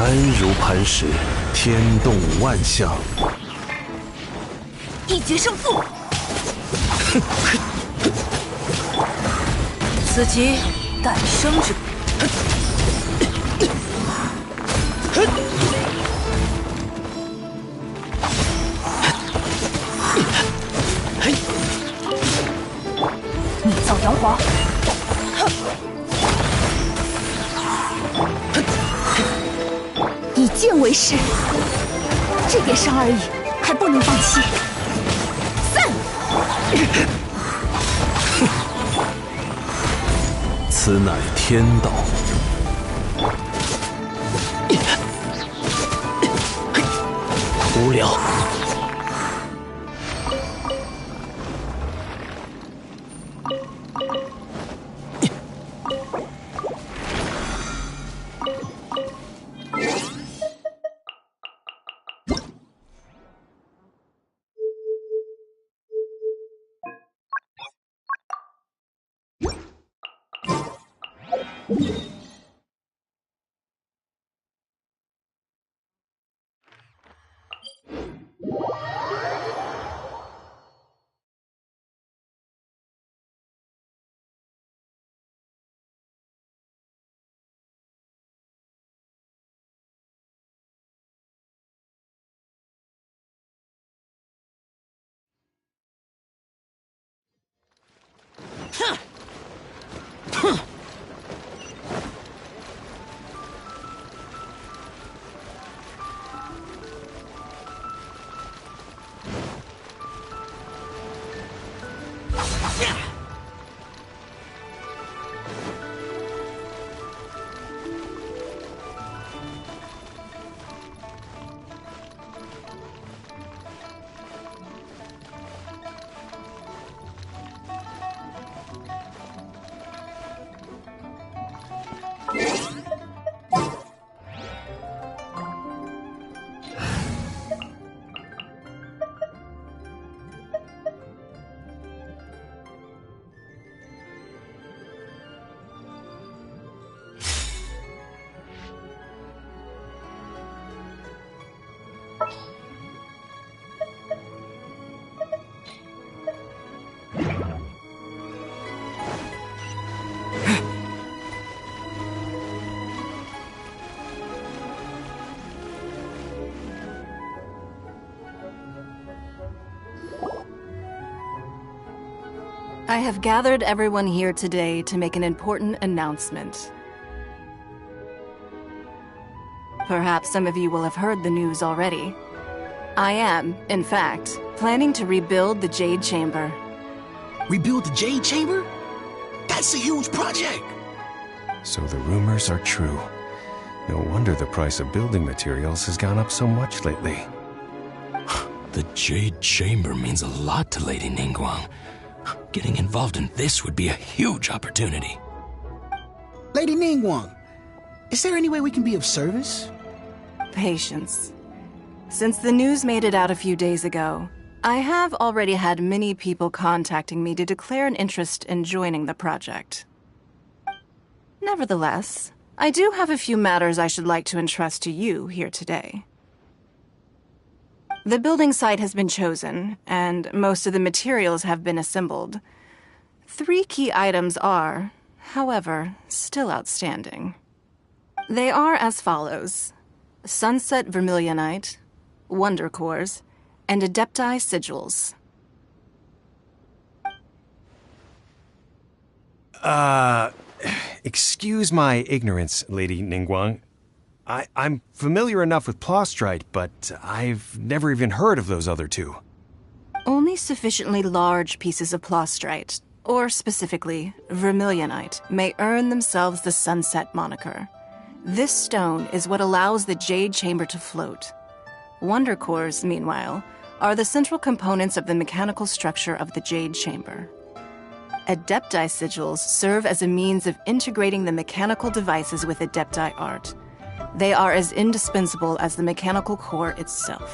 安如磐石，天动万象。一决胜负。此即诞生之。逆造阳华。以剑为誓，这点伤而已，还不能放弃。散！此乃天道。无聊。I have gathered everyone here today to make an important announcement. Perhaps some of you will have heard the news already. I am, in fact, planning to rebuild the Jade Chamber. Rebuild the Jade Chamber? That's a huge project! So the rumors are true. No wonder the price of building materials has gone up so much lately. The Jade Chamber means a lot to Lady Ningguang. Getting involved in this would be a huge opportunity. Lady Ningguang, is there any way we can be of service? Patience. Since the news made it out a few days ago, I have already had many people contacting me to declare an interest in joining the project. Nevertheless, I do have a few matters I should like to entrust to you here today. The building site has been chosen, and most of the materials have been assembled. 3 key items are, however, still outstanding. They are as follows: Sunset Vermilionite, Wonder Cores, and Adepti Sigils. Excuse my ignorance, Lady Ningguang. I'm familiar enough with Plostrite, but I've never even heard of those other 2. Only sufficiently large pieces of Plostrite, or specifically Vermilionite, may earn themselves the Sunset moniker. This stone is what allows the Jade Chamber to float. Wonder Cores, meanwhile, are the central components of the mechanical structure of the Jade Chamber. Adepti Sigils serve as a means of integrating the mechanical devices with Adepti art. They are as indispensable as the mechanical core itself.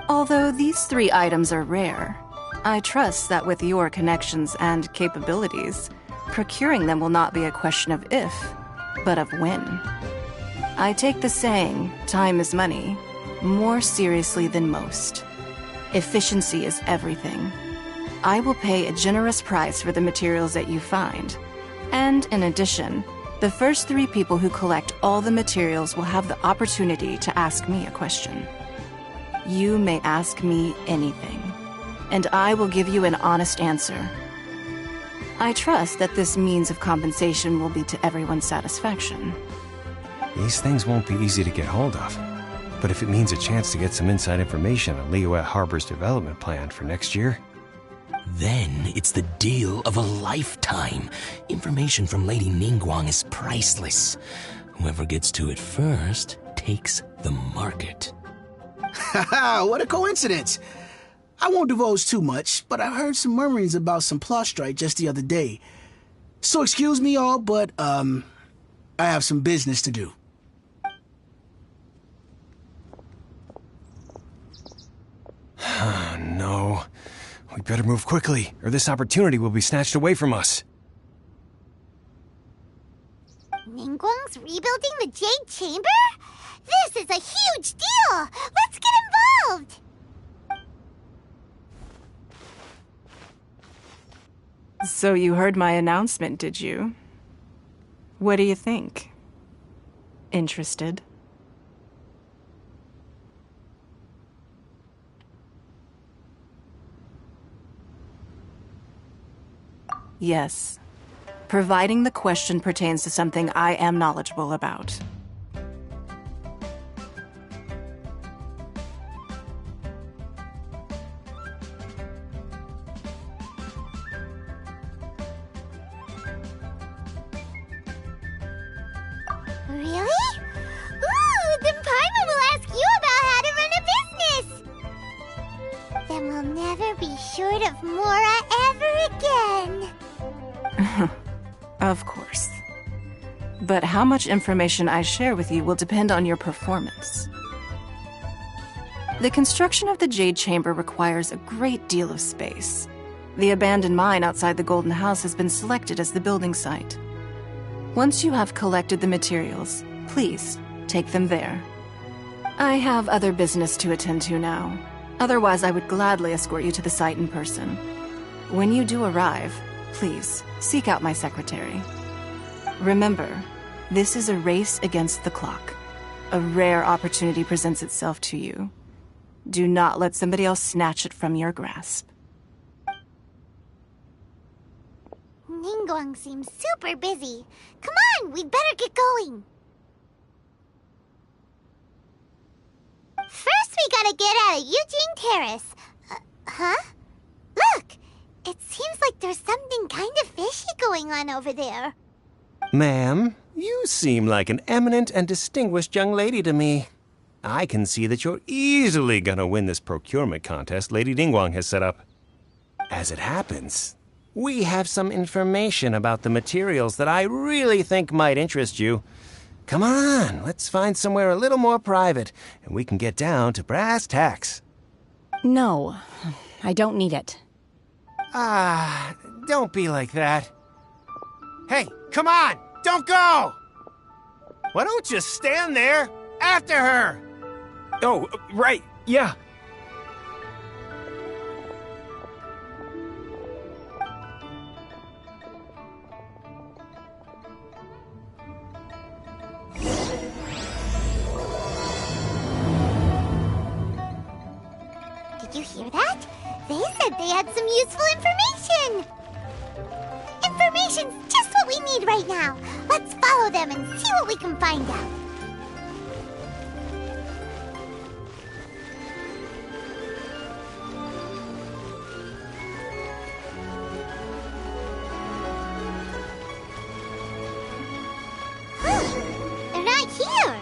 Although these 3 items are rare, I trust that with your connections and capabilities, procuring them will not be a question of if, but of when. I take the saying, time is money, more seriously than most. Efficiency is everything. I will pay a generous price for the materials that you find. And in addition, the first 3 people who collect all the materials will have the opportunity to ask me a question. You may ask me anything, and I will give you an honest answer. I trust that this means of compensation will be to everyone's satisfaction. These things won't be easy to get hold of. But if it means a chance to get some inside information on Liyue Harbor's development plan for next year... Then it's the deal of a lifetime. Information from Lady Ningguang is priceless. Whoever gets to it first takes the market. Haha, what a coincidence! I won't divulge too much, but I heard some murmurings about some Plostrite just the other day. So excuse me all, but, I have some business to do. Oh, no. We better move quickly, or this opportunity will be snatched away from us. Ningguang's rebuilding the Jade Chamber? This is a huge deal! Let's get involved! So you heard my announcement, did you? What do you think? Interested? Yes. Providing the question pertains to something I am knowledgeable about. Really? Ooh, then Paimon will ask you about how to run a business! Then we'll never be short of Mora ever again. Of course. But how much information I share with you will depend on your performance. The construction of the Jade Chamber requires a great deal of space. The abandoned mine outside the Golden House has been selected as the building site. Once you have collected the materials, please take them there. I have other business to attend to now. Otherwise, I would gladly escort you to the site in person. When you do arrive, please seek out my secretary. Remember, this is a race against the clock. A rare opportunity presents itself to you. Do not let somebody else snatch it from your grasp. Ningguang seems super busy. Come on, we'd better get going. First, we gotta get out of Eugene Terrace. Huh? Look! It seems like there's something kind of fishy going on over there. Ma'am, you seem like an eminent and distinguished young lady to me. I can see that you're easily gonna win this procurement contest Lady Ningguang has set up. As it happens, we have some information about the materials that I really think might interest you. Come on, let's find somewhere a little more private, and we can get down to brass tacks. No, I don't need it. Ah, don't be like that. Hey, come on, don't go! Why don't you stand there after her? Oh, right, yeah. Did you hear that? They said they had some useful information! Information's just what we need right now. Let's follow them and see what we can find out. They're not here.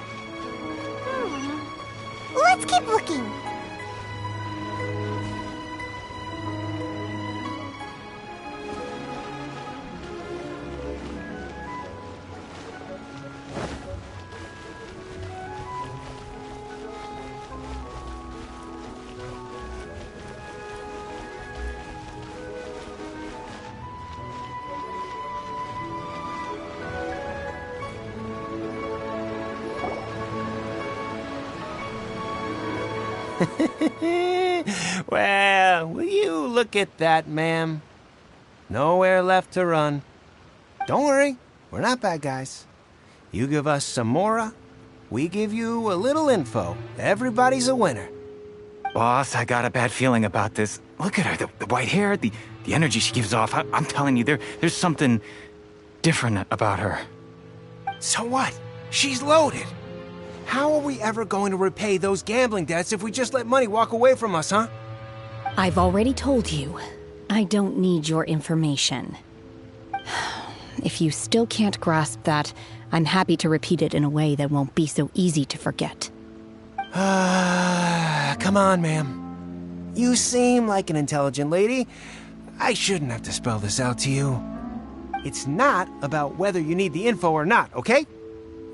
Let's keep looking. Well, will you look at that, ma'am? Nowhere left to run. Don't worry, we're not bad guys. You give us some mora, we give you a little info. Everybody's a winner. Boss, I got a bad feeling about this. Look at her, the white hair, the energy she gives off. I'm telling you, there's something different about her. So what? She's loaded. How are we ever going to repay those gambling debts if we just let money walk away from us, huh? I've already told you, I don't need your information. If you still can't grasp that, I'm happy to repeat it in a way that won't be so easy to forget. Come on, ma'am. You seem like an intelligent lady. I shouldn't have to spell this out to you. It's not about whether you need the info or not, okay?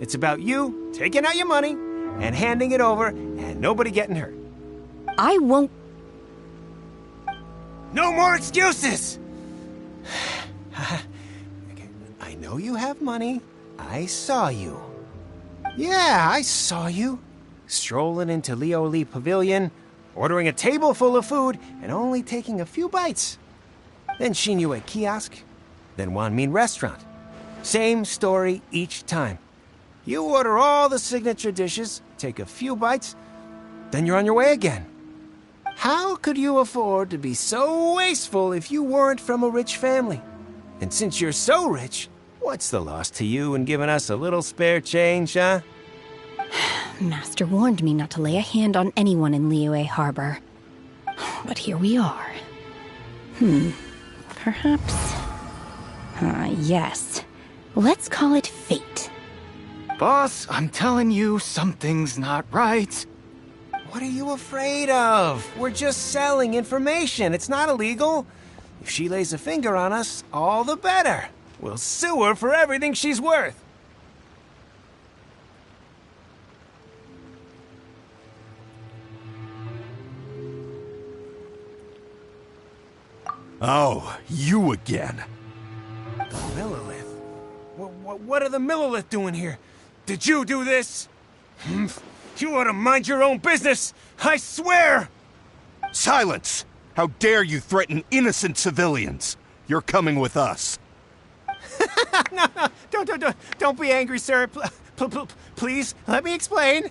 It's about you taking out your money and handing it over and nobody getting hurt. I won't... No more excuses! I know you have money. I saw you. Yeah, I saw you. Strolling into Leo Lee Pavilion, ordering a table full of food, and only taking a few bites. Then Shinue Kiosk, then Wanmin Restaurant. Same story each time. You order all the signature dishes, take a few bites, then you're on your way again. How could you afford to be so wasteful if you weren't from a rich family? And since you're so rich, what's the loss to you in giving us a little spare change, huh? Master warned me not to lay a hand on anyone in Liyue Harbor. But here we are. Perhaps... yes. Let's call it fate. Boss, I'm telling you, something's not right. What are you afraid of? We're just selling information. It's not illegal. If she lays a finger on us, all the better. We'll sue her for everything she's worth. Oh, you again. The Millilith? What are the Millilith doing here? Did you do this? You ought to mind your own business! I swear! Silence! How dare you threaten innocent civilians? You're coming with us. No, don't be angry, sir. Please, let me explain.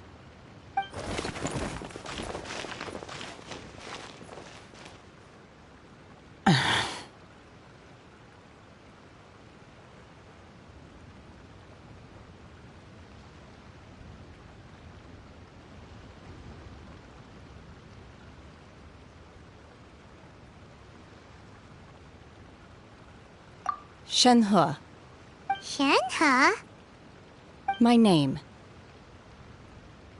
Shenhe. Shenhe? My name.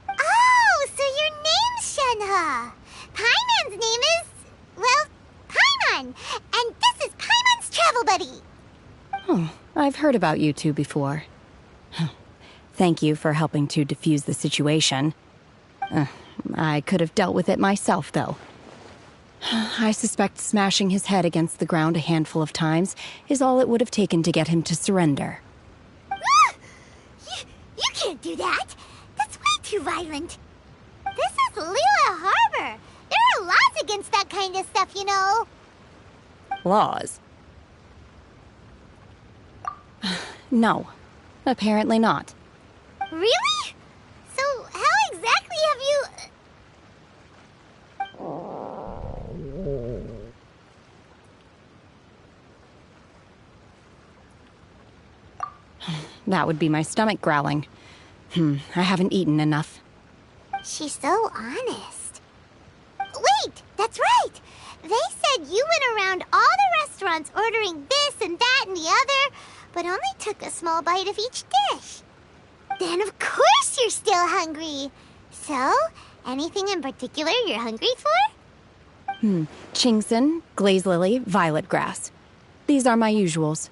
Oh, so your name's Shenhe. Paimon's name is, well, Paimon. And this is Paimon's travel buddy. Oh, I've heard about you two before. Thank you for helping to defuse the situation. I could have dealt with it myself, though. I suspect smashing his head against the ground a handful of times is all it would have taken to get him to surrender. You can't do that. That's way too violent. This is Liyue Harbor. There are laws against that kind of stuff, you know. Laws? No, apparently not. Really? So how exactly have you... That would be my stomach growling. I haven't eaten enough. She's so honest. Wait, that's right. They said you went around all the restaurants ordering this and that and the other, but only took a small bite of each dish. Then of course you're still hungry. So, anything in particular you're hungry for? Chingson, glaze lily, violet grass. These are my usuals.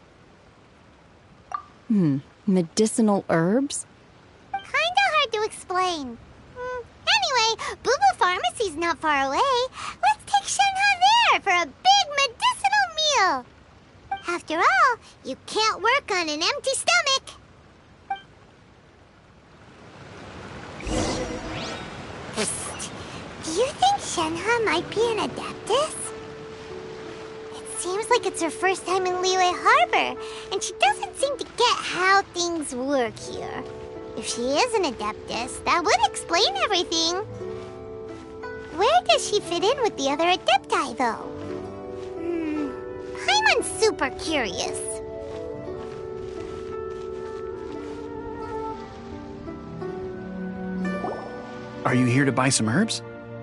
Medicinal herbs? Kinda hard to explain. Anyway, Boo Boo Pharmacy's not far away. Let's take Shenhe there for a big medicinal meal. After all, you can't work on an empty stomach. Psst. Do you think Shenhe might be an Adeptus? It seems like it's her first time in Liyue Harbor, and she doesn't seem to get how things work here. If she is an Adeptus, that would explain everything. Where does she fit in with the other Adepti, though? Paimon's super curious. Are you here to buy some herbs?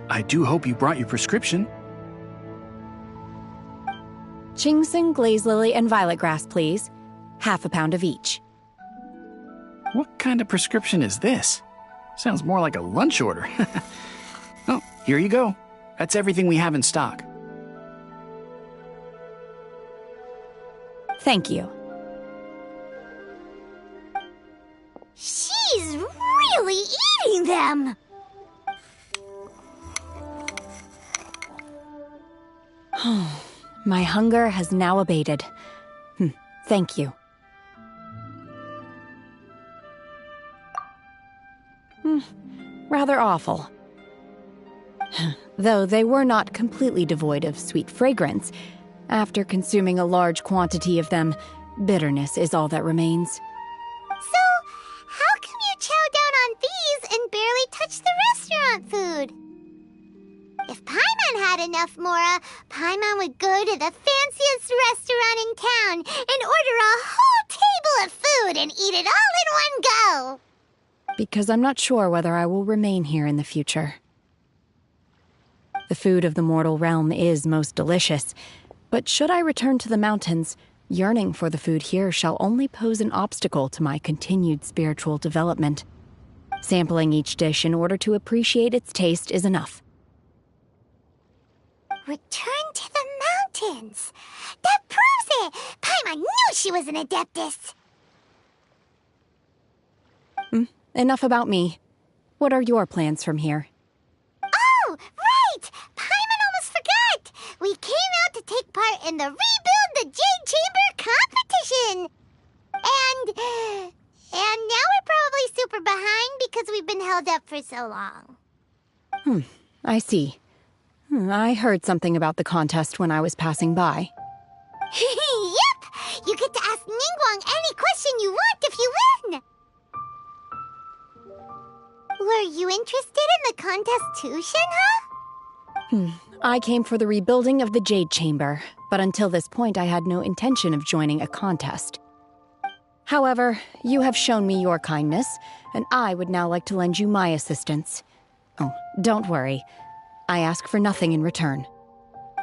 I do hope you brought your prescription. Ginseng, glaze lily, and violet grass, please. Half a pound of each. What kind of prescription is this? Sounds more like a lunch order. Oh, here you go. That's everything we have in stock. Thank you. She's really eating them! My hunger has now abated. Thank you. Rather awful. Though they were not completely devoid of sweet fragrance, after consuming a large quantity of them, bitterness is all that remains. So, how come you chow down on these and barely touch the restaurant food? If Paimon had enough Mora, Paimon would go to the fanciest restaurant in town and order a whole table of food and eat it all in one go. Because I'm not sure whether I will remain here in the future. The food of the mortal realm is most delicious, but should I return to the mountains, yearning for the food here shall only pose an obstacle to my continued spiritual development. Sampling each dish in order to appreciate its taste is enough. Return to the mountains. That proves it! Paimon knew she was an Adeptus. Enough about me. What are your plans from here? Oh, right! Paimon almost forgot! We came out to take part in the Rebuild the Jade Chamber competition! And now we're probably super behind because we've been held up for so long. I see. I heard something about the contest when I was passing by. Yep! You get to ask Ningguang any question you want if you win! Were you interested in the contest too, Shenhe? I came for the rebuilding of the Jade Chamber, but until this point I had no intention of joining a contest. However, you have shown me your kindness, and I would now like to lend you my assistance. Oh, don't worry. I ask for nothing in return.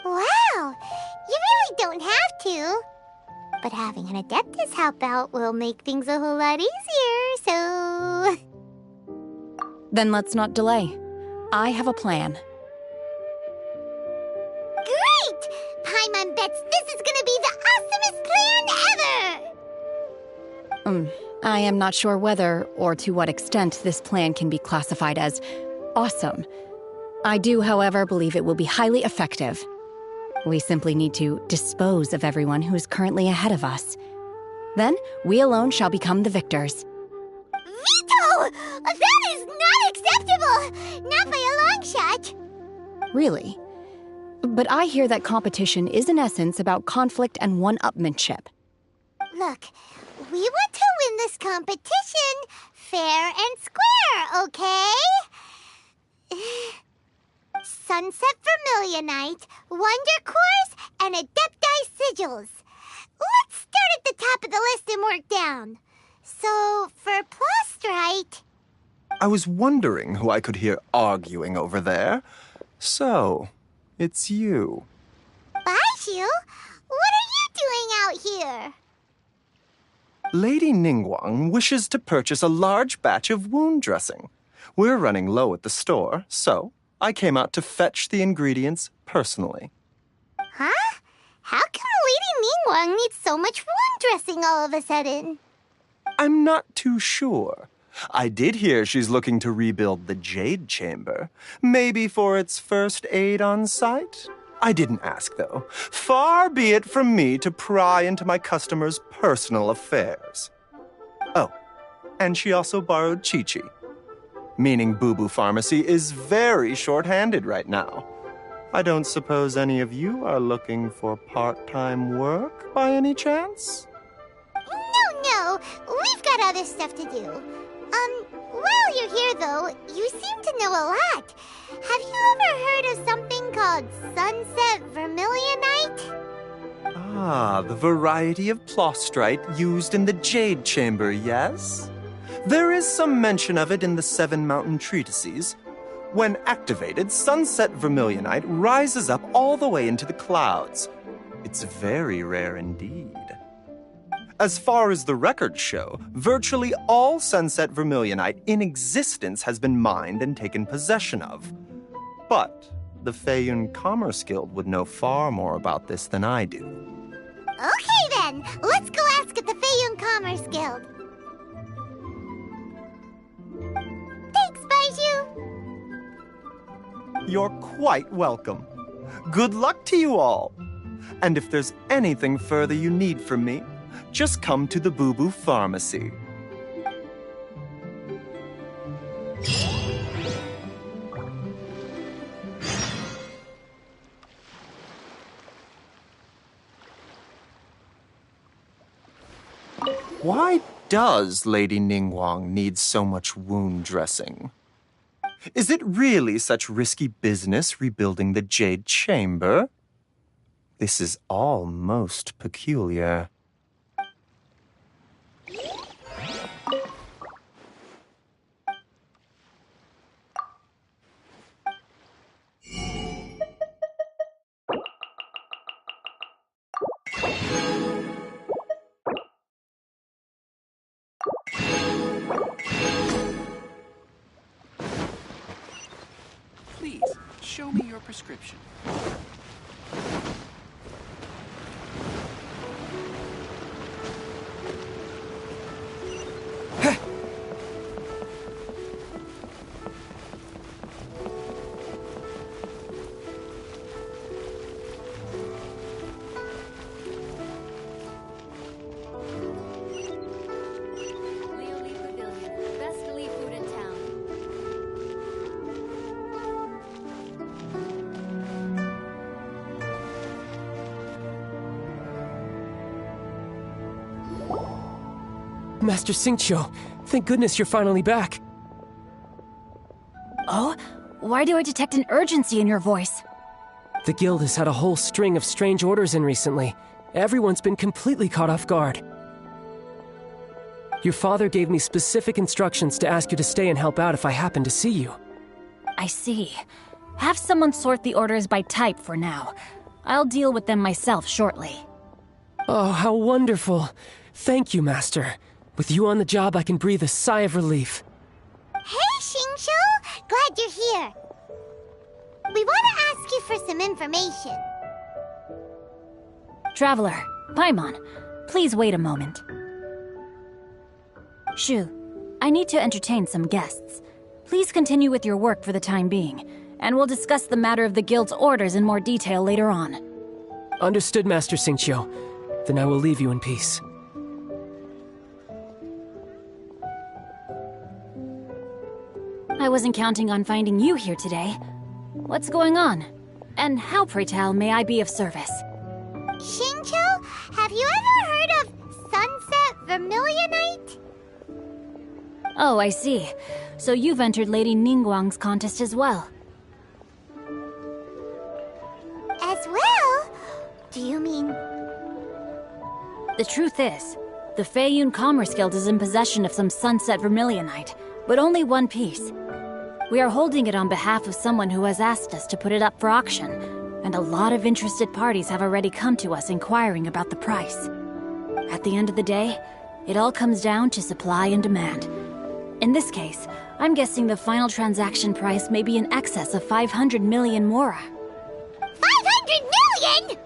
Wow! You really don't have to. But having an Adeptus help out will make things a whole lot easier, so... Then let's not delay. I have a plan. Great! Paimon bets this is gonna be the awesomest plan ever! I am not sure whether or to what extent this plan can be classified as awesome. I do, however, believe it will be highly effective. We simply need to dispose of everyone who is currently ahead of us. Then, we alone shall become the victors. Veto! That is not acceptable! Not by a long shot! Really? But I hear that competition is in essence about conflict and one-upmanship. Look, we want to win this competition fair and square, okay? Sunset Vermilionite, Wonder Cores, and Adepti Sigils. Let's start at the top of the list and work down. So, for Plustrite... I was wondering who I could hear arguing over there. So, it's you. Baishu? What are you doing out here? Lady Ningguang wishes to purchase a large batch of wound dressing. We're running low at the store, so I came out to fetch the ingredients personally. Huh? How come Lady Ningguang needs so much wound dressing all of a sudden? I'm not too sure. I did hear she's looking to rebuild the Jade Chamber. Maybe for its first aid on site? I didn't ask, though. Far be it from me to pry into my customers' personal affairs. Oh, and she also borrowed Chi-Chi. Meaning Boo Boo Pharmacy is very short-handed right now. I don't suppose any of you are looking for part-time work by any chance? No, we've got other stuff to do. While you're here though, you seem to know a lot. Have you ever heard of something called Sunset Vermilionite? Ah, the variety of plostrite used in the Jade Chamber, yes? There is some mention of it in the Seven Mountain Treatises. When activated, Sunset Vermilionite rises up all the way into the clouds. It's very rare indeed. As far as the records show, virtually all Sunset Vermilionite in existence has been mined and taken possession of. But the Feiyun Commerce Guild would know far more about this than I do. Okay then, let's go ask at the Feiyun Commerce Guild. Thanks, Baiju. You're quite welcome. Good luck to you all. And if there's anything further you need from me, just come to the Boo Boo Pharmacy. Why does Lady Ningguang need so much wound dressing? Is it really such risky business rebuilding the Jade Chamber? This is all most peculiar. Please, show me your prescription. Master Xingqiu, thank goodness you're finally back. Oh? Why do I detect an urgency in your voice? The guild has had a whole string of strange orders in recently. Everyone's been completely caught off guard. Your father gave me specific instructions to ask you to stay and help out if I happen to see you. I see. Have someone sort the orders by type for now. I'll deal with them myself shortly. Oh, how wonderful. Thank you, Master. With you on the job, I can breathe a sigh of relief. Hey, Xingqiu! Glad you're here. We want to ask you for some information. Traveler, Paimon, please wait a moment. Shu, I need to entertain some guests. Please continue with your work for the time being, and we'll discuss the matter of the guild's orders in more detail later on. Understood, Master Xingqiu. Then I will leave you in peace. I wasn't counting on finding you here today. What's going on? And how, pray tell, may I be of service? Xingqiu, have you ever heard of Sunset Vermilionite? Oh, I see. So you've entered Lady Ningguang's contest as well. As well? Do you mean... The truth is, the Feiyun Commerce Guild is in possession of some Sunset Vermilionite, but only one piece. We are holding it on behalf of someone who has asked us to put it up for auction, and a lot of interested parties have already come to us inquiring about the price. At the end of the day, it all comes down to supply and demand. In this case, I'm guessing the final transaction price may be in excess of 500 million mora. 500 million?!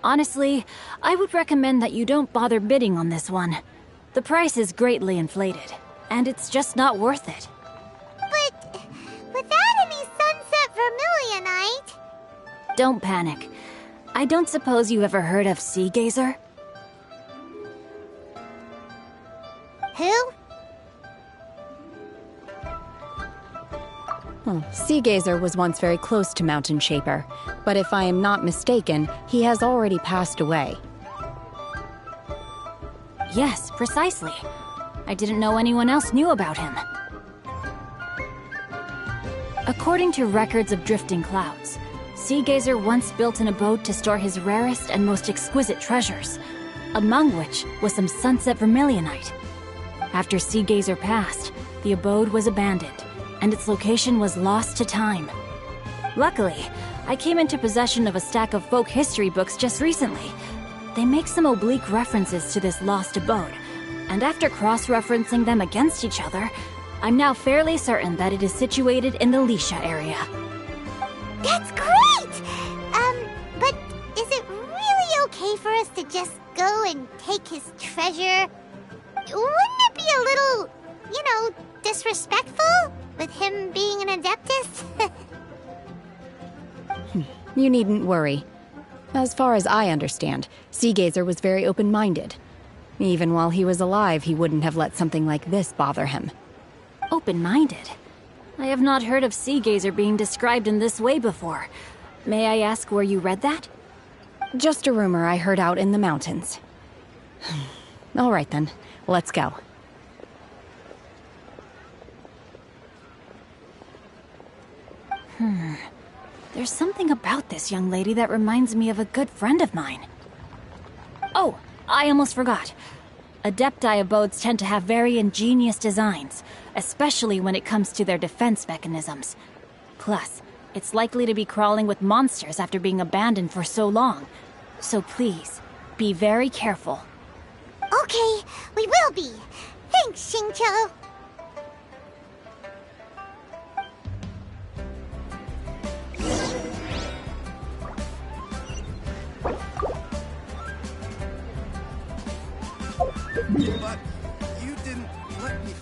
Honestly, I would recommend that you don't bother bidding on this one. The price is greatly inflated, and it's just not worth it. But without any Sunset Vermilionite... Don't panic. I don't suppose you ever heard of Sea Gazer? Sea Gazer was once very close to Mountain Shaper, but if I am not mistaken, he has already passed away. Yes, precisely. I didn't know anyone else knew about him. According to records of drifting clouds, Sea Gazer once built an abode to store his rarest and most exquisite treasures, among which was some sunset vermilionite. After Sea Gazer passed, the abode was abandoned, and its location was lost to time. Luckily, I came into possession of a stack of folk history books just recently. They make some oblique references to this lost abode, and after cross-referencing them against each other, I'm now fairly certain that it is situated in the Lisha area. That's great! But is it really okay for us to just go and take his treasure? Wouldn't it be a little, disrespectful? With him being an Adeptus? You needn't worry. As far as I understand, Sea Gazer was very open-minded. Even while he was alive, he wouldn't have let something like this bother him. Open-minded? I have not heard of Sea Gazer being described in this way before. May I ask where you read that? Just a rumor I heard out in the mountains. All right then, let's go. There's something about this young lady that reminds me of a good friend of mine. Oh, I almost forgot. Adepti abodes tend to have very ingenious designs, especially when it comes to their defense mechanisms. Plus, it's likely to be crawling with monsters after being abandoned for so long. So please, be very careful. Okay, we will be. Thanks, Xingqiu. But you didn't let me...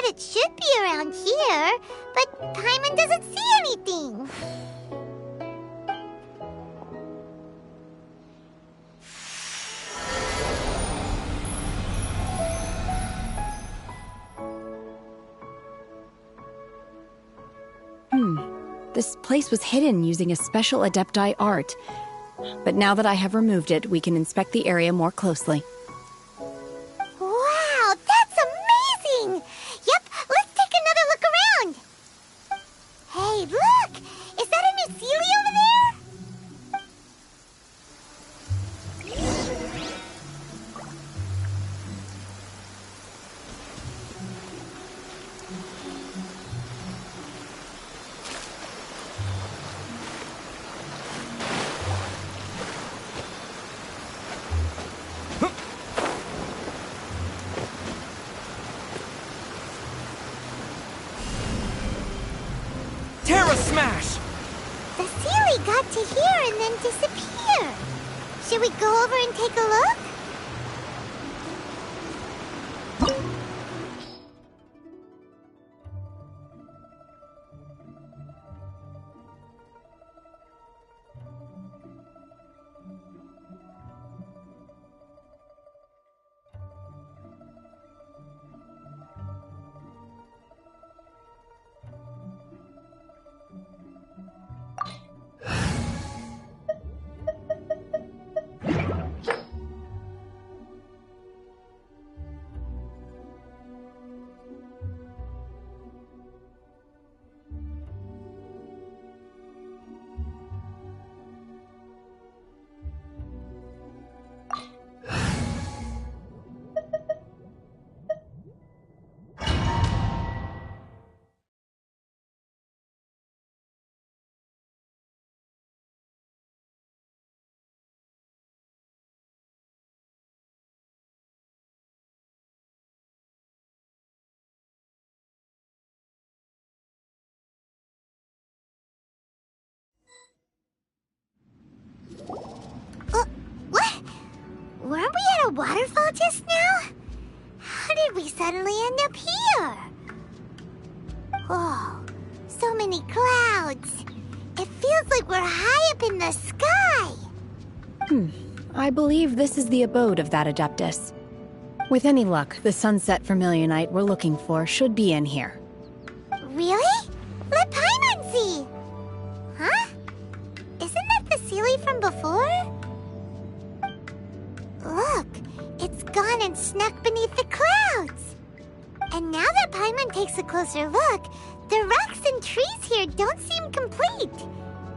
It should be around here, but Paimon doesn't see anything. This place was hidden using a special Adepti art. But now that I have removed it, we can inspect the area more closely. Wow, that's amazing! Yep, let's take another look around. Hey, look! Is that a Nucili over there? Smash! The Sealy got to here and then disappeared. Should we go over and take a look? weren't we at a waterfall just now? How did we suddenly end up here? Whoa, so many clouds. It feels like we're high up in the sky. I believe this is the abode of that Adeptus. With any luck, the sunset vermilionite we're looking for should be in here. Really? Let Paimon see! Huh? Isn't that the Sealy from before? Look, it's gone and snuck beneath the clouds. And now that Paimon takes a closer look, the rocks and trees here don't seem complete.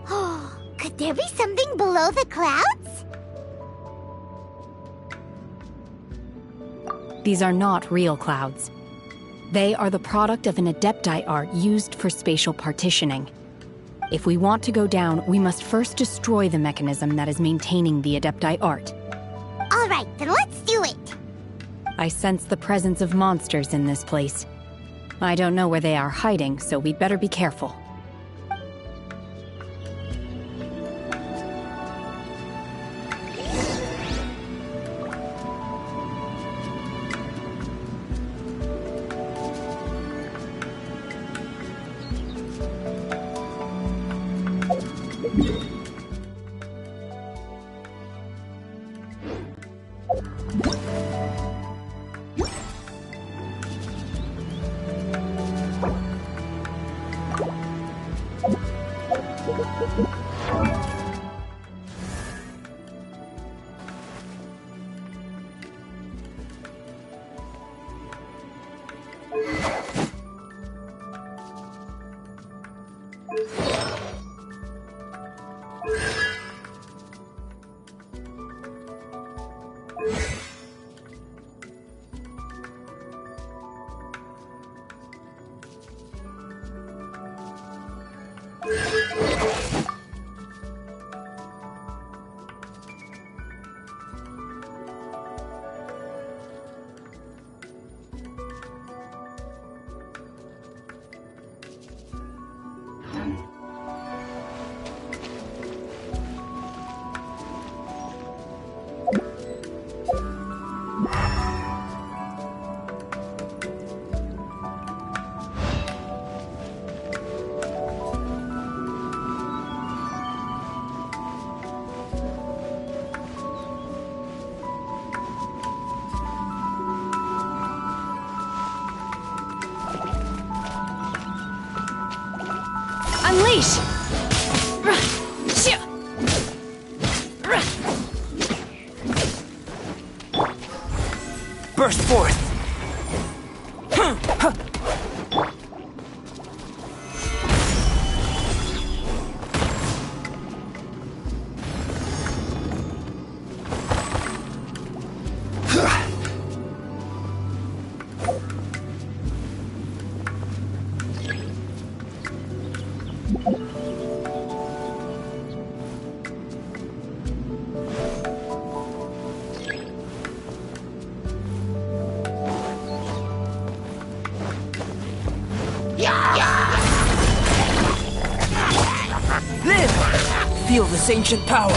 Oh, could there be something below the clouds? These are not real clouds. They are the product of an Adepti art used for spatial partitioning. If we want to go down, we must first destroy the mechanism that is maintaining the Adepti art. All right, then let's do it. I sense the presence of monsters in this place. I don't know where they are hiding, so we'd better be careful. Unleash! Burst forth! Live! Feel this ancient power!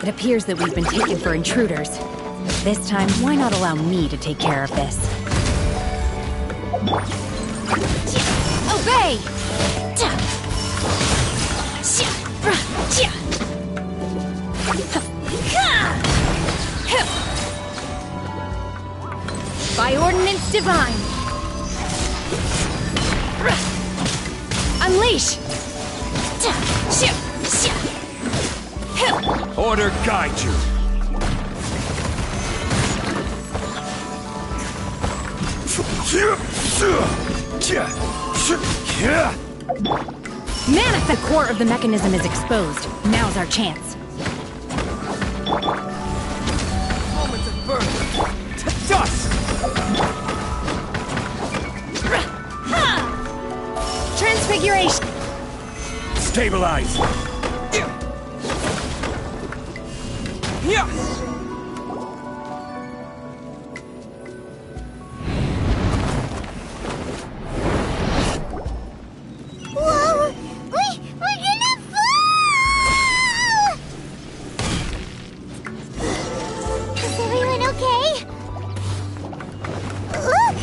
It appears that we've been taken for intruders. This time, why not allow me to take care of this? Obey! By ordinance divine! Unleash! Order guide you. The core of the mechanism is exposed. Now's our chance. Moments of birth. To dust! Transfiguration! Stabilize. Whoa! We're gonna fall! Is everyone okay? Look!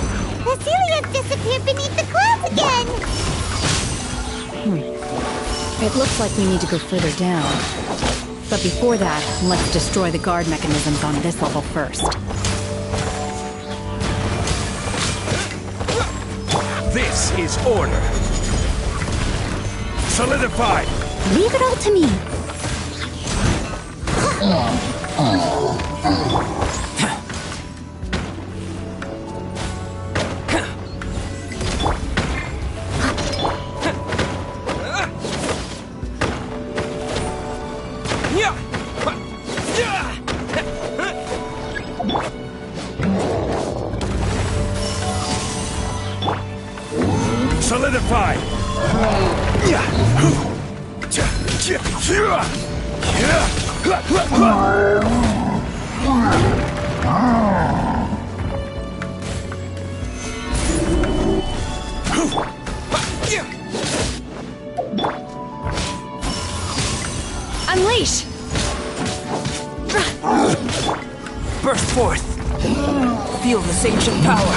The Celia's disappeared beneath the clouds again! It looks like we need to go further down. But before that, let's destroy the guard mechanisms on this level first. This is order. Solidified. Leave it all to me. Solidified. Unleash! Burst forth. Feel this ancient power.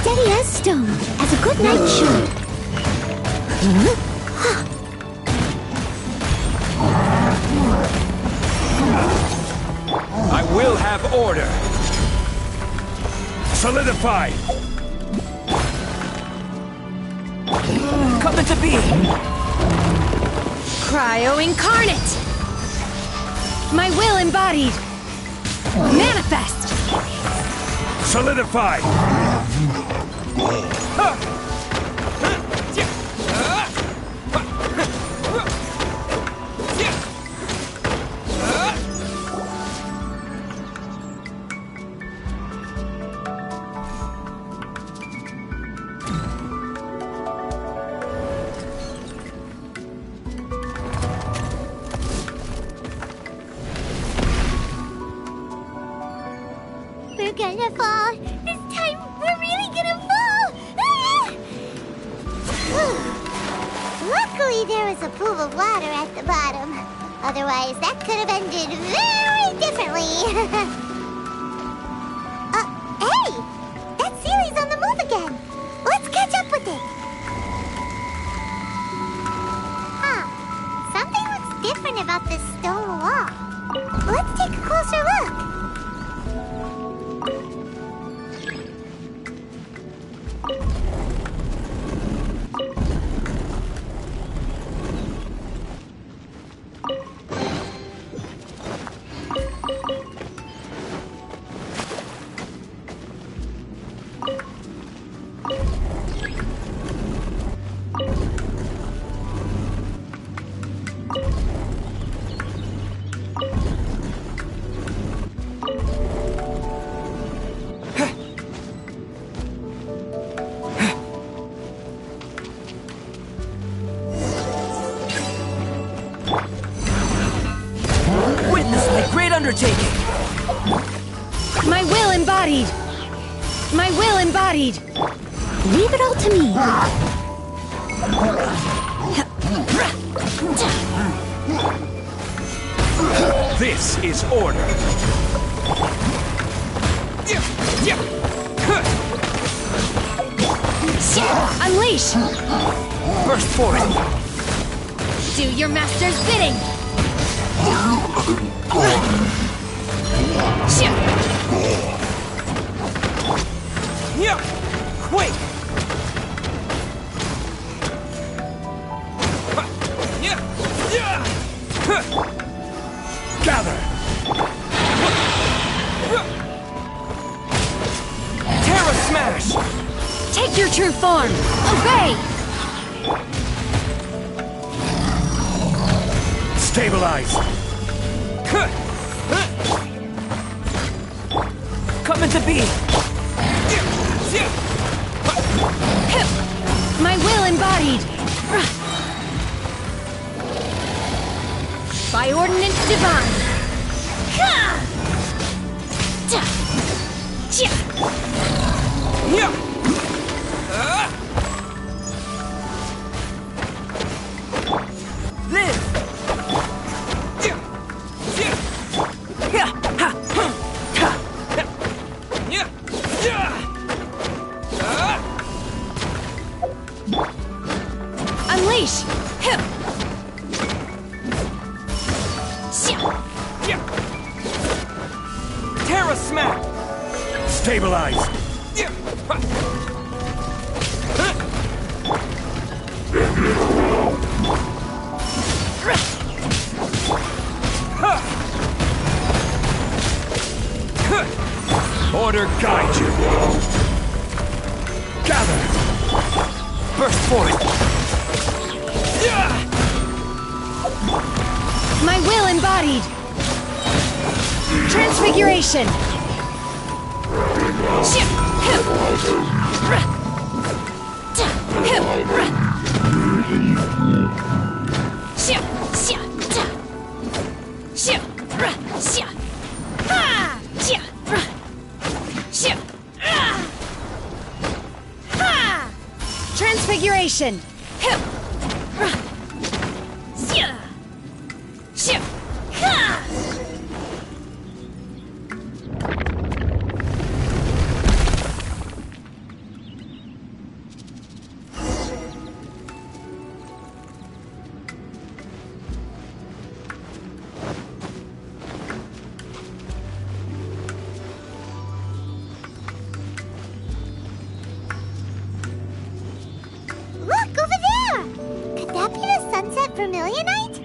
Steady as stone, as a good knight should. I will have order. Solidified. Come into being. Cryo incarnate! My will embodied! Manifest! Solidified. We're gonna fall. This time, we're really gonna fall. Luckily, there was a pool of water at the bottom. Otherwise, that could have ended very differently. Hey! That Sealy's on the move again. Let's catch up with it. Huh. Something looks different about this stone wall. Let's take a closer look. Witness my great undertaking. My will embodied! My will embodied! Leave it all to me. This is order. Unleash! Burst forth. Do your master's bidding! Wait! Take your true form! Obey! Stabilize! Coming to be! My will embodied! By ordinance divine! Unleash! Terra Smack! Stabilize! Order guide you! Gather! Burst forth! My will embodied! Transfiguration! Transfiguration! Look, over there! Could that be the sunset vermilionite?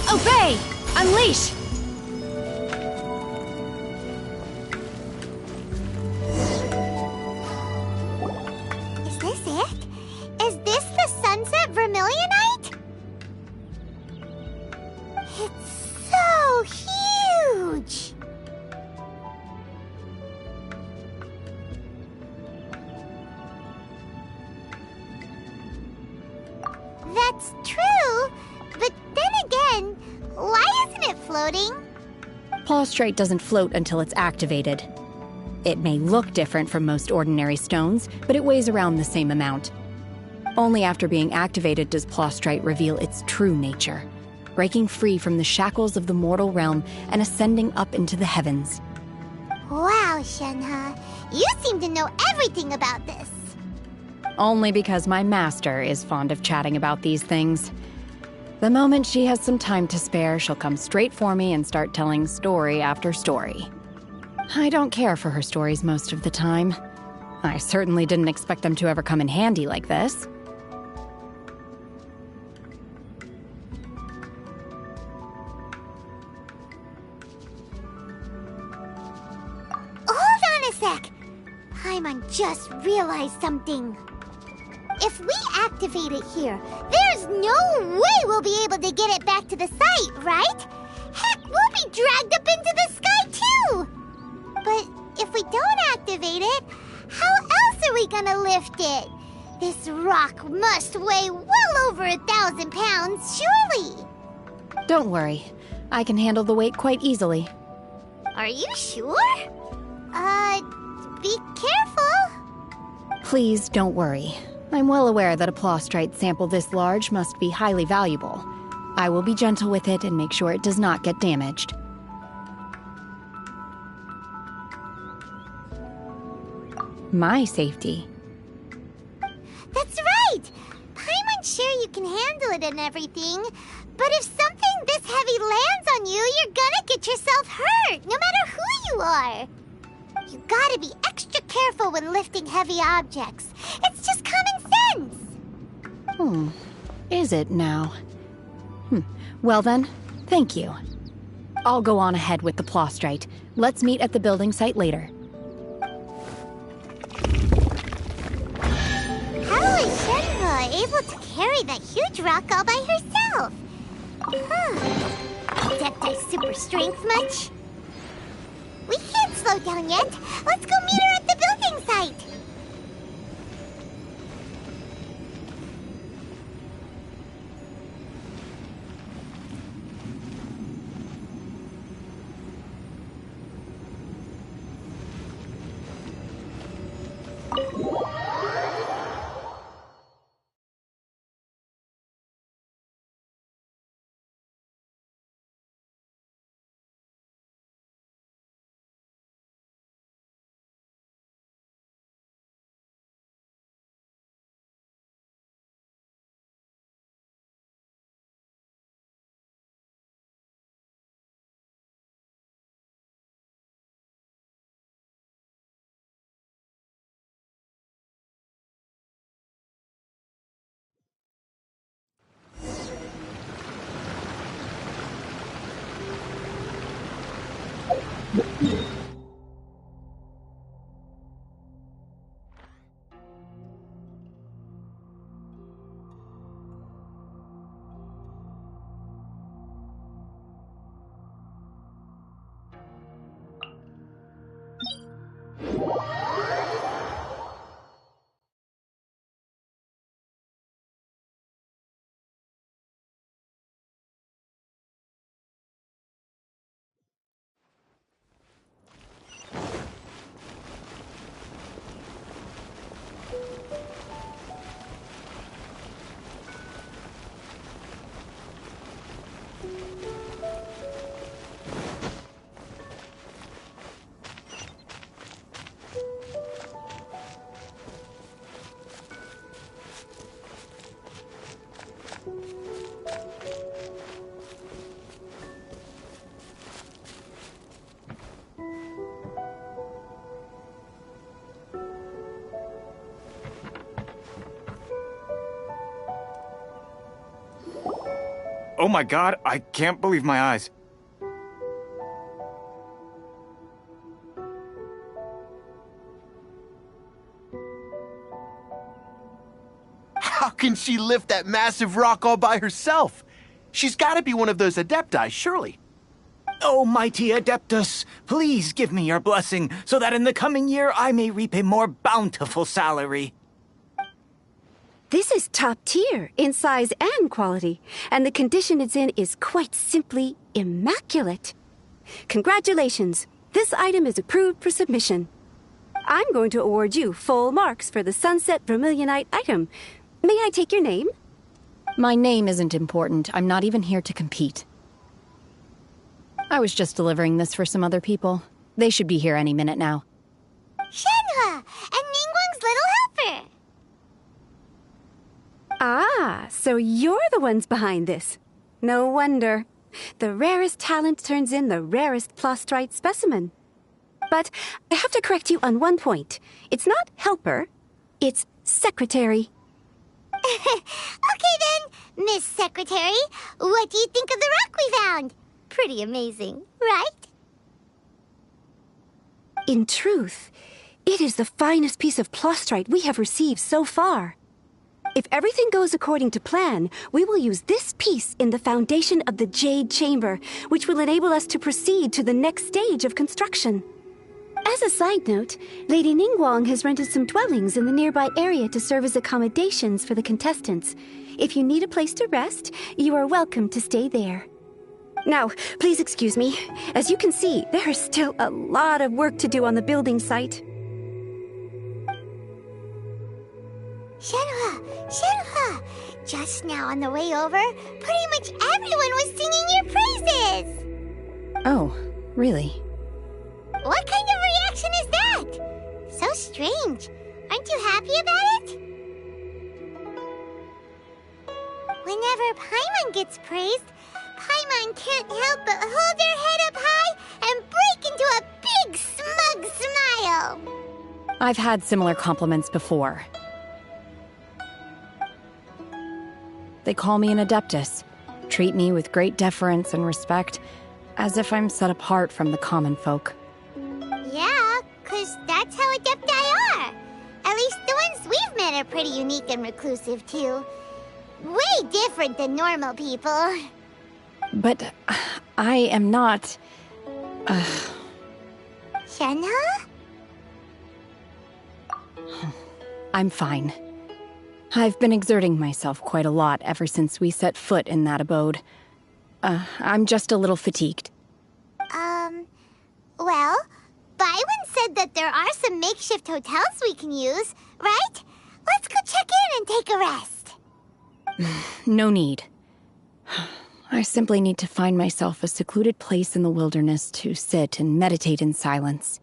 Obey! Unleash! Is this it? Is this the sunset vermilionite? It's so huge! That's true, but then again, why isn't it floating? Plaustrite doesn't float until it's activated. It may look different from most ordinary stones, but it weighs around the same amount. Only after being activated does Plaustrite reveal its true nature, breaking free from the shackles of the mortal realm and ascending up into the heavens. Wow, Shenhe, you seem to know everything about this. Only because my master is fond of chatting about these things. The moment she has some time to spare, she'll come straight for me and start telling story after story. I don't care for her stories most of the time. I certainly didn't expect them to ever come in handy like this. Hold on a sec. Paimon just realized something. If we activate it here, there's no way we'll be able to get it back to the site, right? Heck, we'll be dragged up into the sky too! But if we don't activate it, how else are we gonna lift it? This rock must weigh well over 1,000 pounds, surely! Don't worry. I can handle the weight quite easily. Are you sure? Be careful! Please don't worry. I'm well aware that a plaustrite sample this large must be highly valuable. I will be gentle with it and make sure it does not get damaged. My safety. That's right! Paimon's sure you can handle it and everything, but if something this heavy lands on you, you're gonna get yourself hurt, no matter who you are. You gotta be extra careful when lifting heavy objects. It's just common sense. Is it now? Well then, thank you. I'll go on ahead with the Plostrite. Let's meet at the building site later. How is Shenhe able to carry that huge rock all by herself? Adepti super strength much? We can't slow down yet. Let's go meet her at the building site. Oh my god, I can't believe my eyes. How can she lift that massive rock all by herself? She's gotta be one of those Adepti, surely. Oh, mighty Adeptus, please give me your blessing so that in the coming year I may reap a more bountiful salary. This is top tier in size and quality, and the condition it's in is quite simply immaculate. Congratulations, this item is approved for submission. I'm going to award you full marks for the Sunset Vermilionite item. May I take your name? My name isn't important. I'm not even here to compete. I was just delivering this for some other people. They should be here any minute now. Shenhe! And Ningguang's little helper! Ah, so you're the ones behind this. No wonder. The rarest talent turns in the rarest Plostrite specimen. But I have to correct you on one point. It's not helper, it's secretary. Okay then, Miss Secretary, what do you think of the rock we found? Pretty amazing, right? In truth, it is the finest piece of Plostrite we have received so far. If everything goes according to plan, we will use this piece in the foundation of the Jade Chamber, which will enable us to proceed to the next stage of construction. As a side note, Lady Ningguang has rented some dwellings in the nearby area to serve as accommodations for the contestants. If you need a place to rest, you are welcome to stay there. Now, please excuse me. As you can see, there is still a lot of work to do on the building site. Shenhe! Shenhe! Just now on the way over, pretty much everyone was singing your praises! Oh, really? What kind of reaction is that? So strange. strange. Aren't you happy about it? Whenever Paimon gets praised, Paimon can't help but hold her head up high and break into a big, smug smile. I've had similar compliments before. They call me an adeptus, treat me with great deference and respect, as if I'm set apart from the common folk. Yeah, 'cause that's how adepti are. At least the ones we've met are pretty unique and reclusive, too. Way different than normal people. But I am not... Shenhe? I'm fine. I've been exerting myself quite a lot ever since we set foot in that abode. I'm just a little fatigued. Well, Byron said that there are some makeshift hotels we can use, right? Let's go check in and take a rest. No need. I simply need to find myself a secluded place in the wilderness to sit and meditate in silence.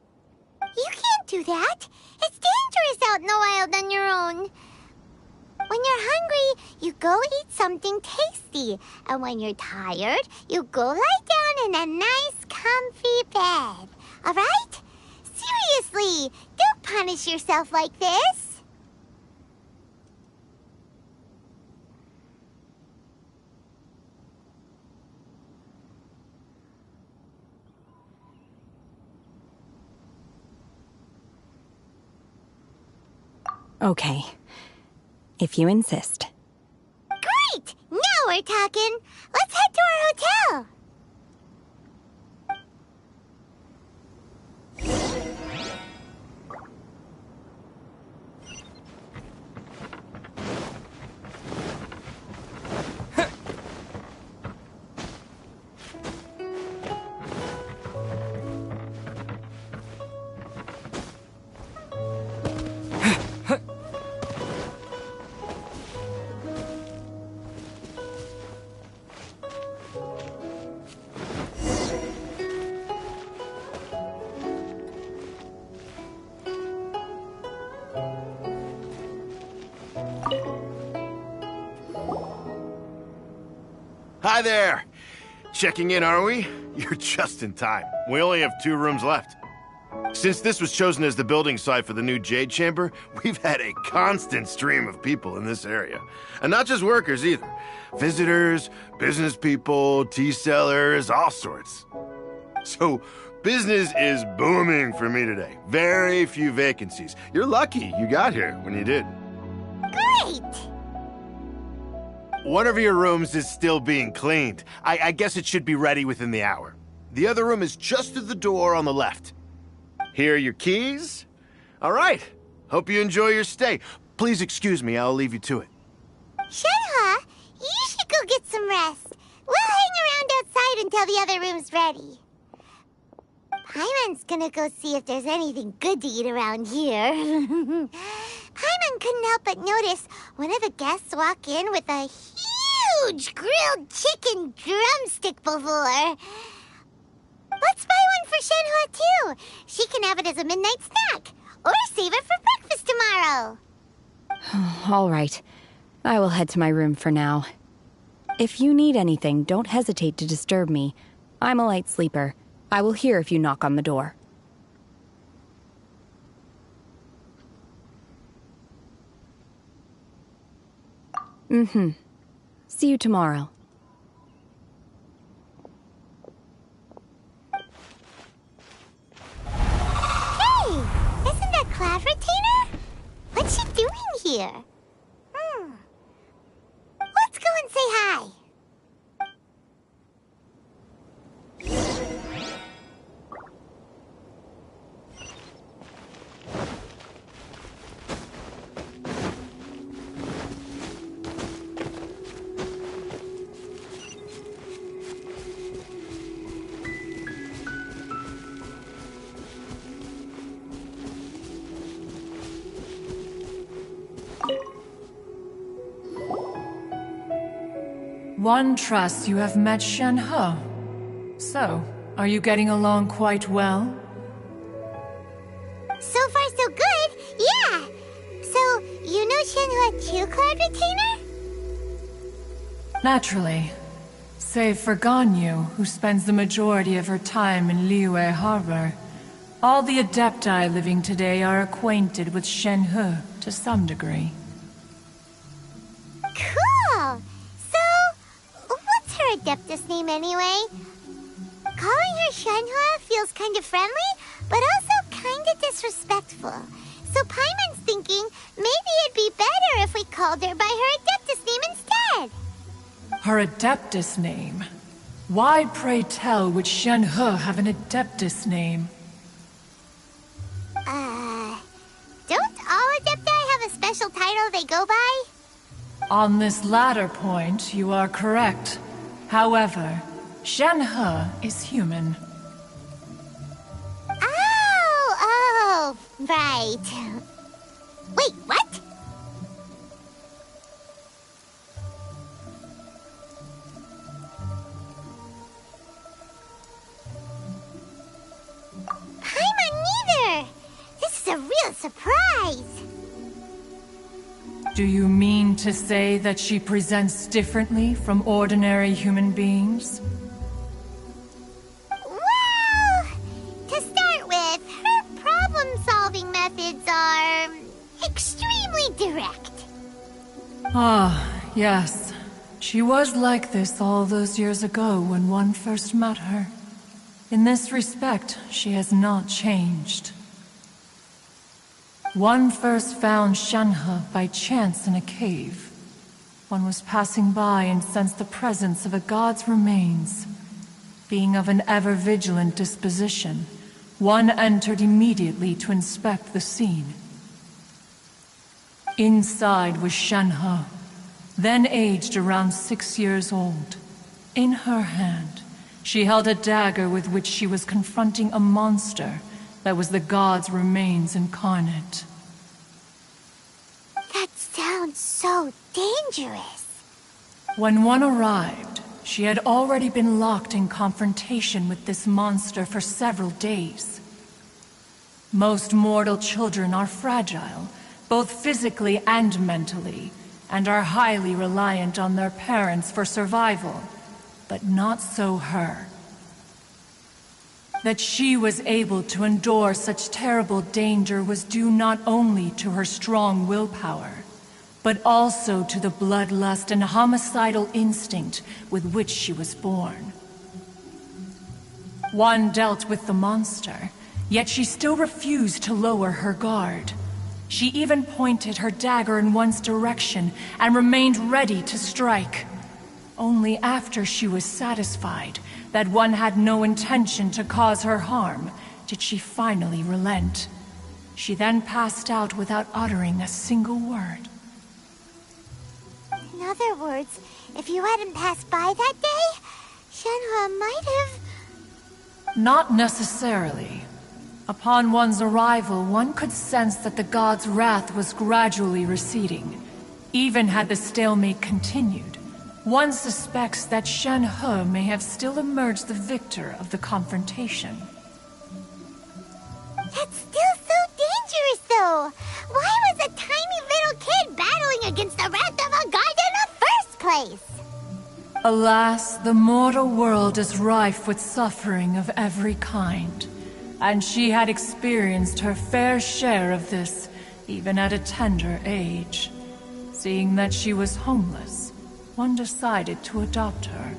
You can't do that. It's dangerous out in the wild on your own. When you're hungry, you go eat something tasty. And when you're tired, you go lie down in a nice, comfy bed. All right? Seriously, don't punish yourself like this. Okay. If you insist. Great! Now we're talking. Let's head to our hotel. Hi there! Checking in, are we? You're just in time. We only have 2 rooms left. Since this was chosen as the building site for the new Jade Chamber, we've had a constant stream of people in this area. And not just workers either. Visitors, business people, tea sellers, all sorts. So, business is booming for me today. Very few vacancies. You're lucky you got here when you did. Great! One of your rooms is still being cleaned. I guess it should be ready within the hour. The other room is just through the door on the left. Here are your keys. All right. Hope you enjoy your stay. Please excuse me, I'll leave you to it. Shenhe, you should go get some rest. We'll hang around outside until the other room's ready. Paimon's gonna go see if there's anything good to eat around here. Paimon couldn't help but notice one of the guests walk in with a huge grilled chicken drumstick before. Let's buy one for Shenhe, too. She can have it as a midnight snack. Or save it for breakfast tomorrow. All right. I will head to my room for now. If you need anything, don't hesitate to disturb me. I'm a light sleeper. I will hear if you knock on the door. See you tomorrow. Hey! Isn't that Cloud Retainer? What's she doing here? Let's go and say hi. One trusts you have met Shenhe. So, are you getting along quite well? So far, so good. Shenhe a true cloud retainer? Naturally. Save for Ganyu, who spends the majority of her time in Liyue Harbor. All the Adepti living today are acquainted with Shenhe to some degree. Cool! So, what's her Adeptus name anyway? Calling her Shenhe feels kind of friendly, but also kind of disrespectful. So Paimon's thinking maybe it'd be better if we called her by her Adeptus name instead. Her Adeptus name? Why, pray tell, would Shenhe have an Adeptus name? Don't all Adepti have a special title they go by? On this latter point, you are correct. However, Shenhe is human. Oh, right. Wait, what? Paimon neither! This is a real surprise! Do you mean to say that she presents differently from ordinary human beings? Well, to start with, her problem-solving methods are extremely direct. Ah, yes. She was like this all those years ago when one first met her. In this respect, she has not changed. One first found Shenhe by chance in a cave. One was passing by and sensed the presence of a god's remains. Being of an ever-vigilant disposition, one entered immediately to inspect the scene. Inside was Shenhe, then aged around 6 years old. In her hand, she held a dagger with which she was confronting a monster that was the god's remains incarnate. That sounds so dangerous. When one arrived, she had already been locked in confrontation with this monster for several days. Most mortal children are fragile, both physically and mentally, and are highly reliant on their parents for survival. But not so her. That she was able to endure such terrible danger was due not only to her strong willpower, but also to the bloodlust and homicidal instinct with which she was born. One dealt with the monster, yet she still refused to lower her guard. She even pointed her dagger in one's direction and remained ready to strike. Only after she was satisfied that one had no intention to cause her harm did she finally relent. She then passed out without uttering a single word. In other words, if you hadn't passed by that day, Shenhe might have... Not necessarily. Upon one's arrival, one could sense that the god's wrath was gradually receding. Even had the stalemate continued, one suspects that Shenhe may have still emerged the victor of the confrontation. That's still so dangerous, though! Why was a tiny little kid battling against the wrath of a god in the first place? Alas, the mortal world is rife with suffering of every kind, and she had experienced her fair share of this, even at a tender age. Seeing that she was homeless, one decided to adopt her.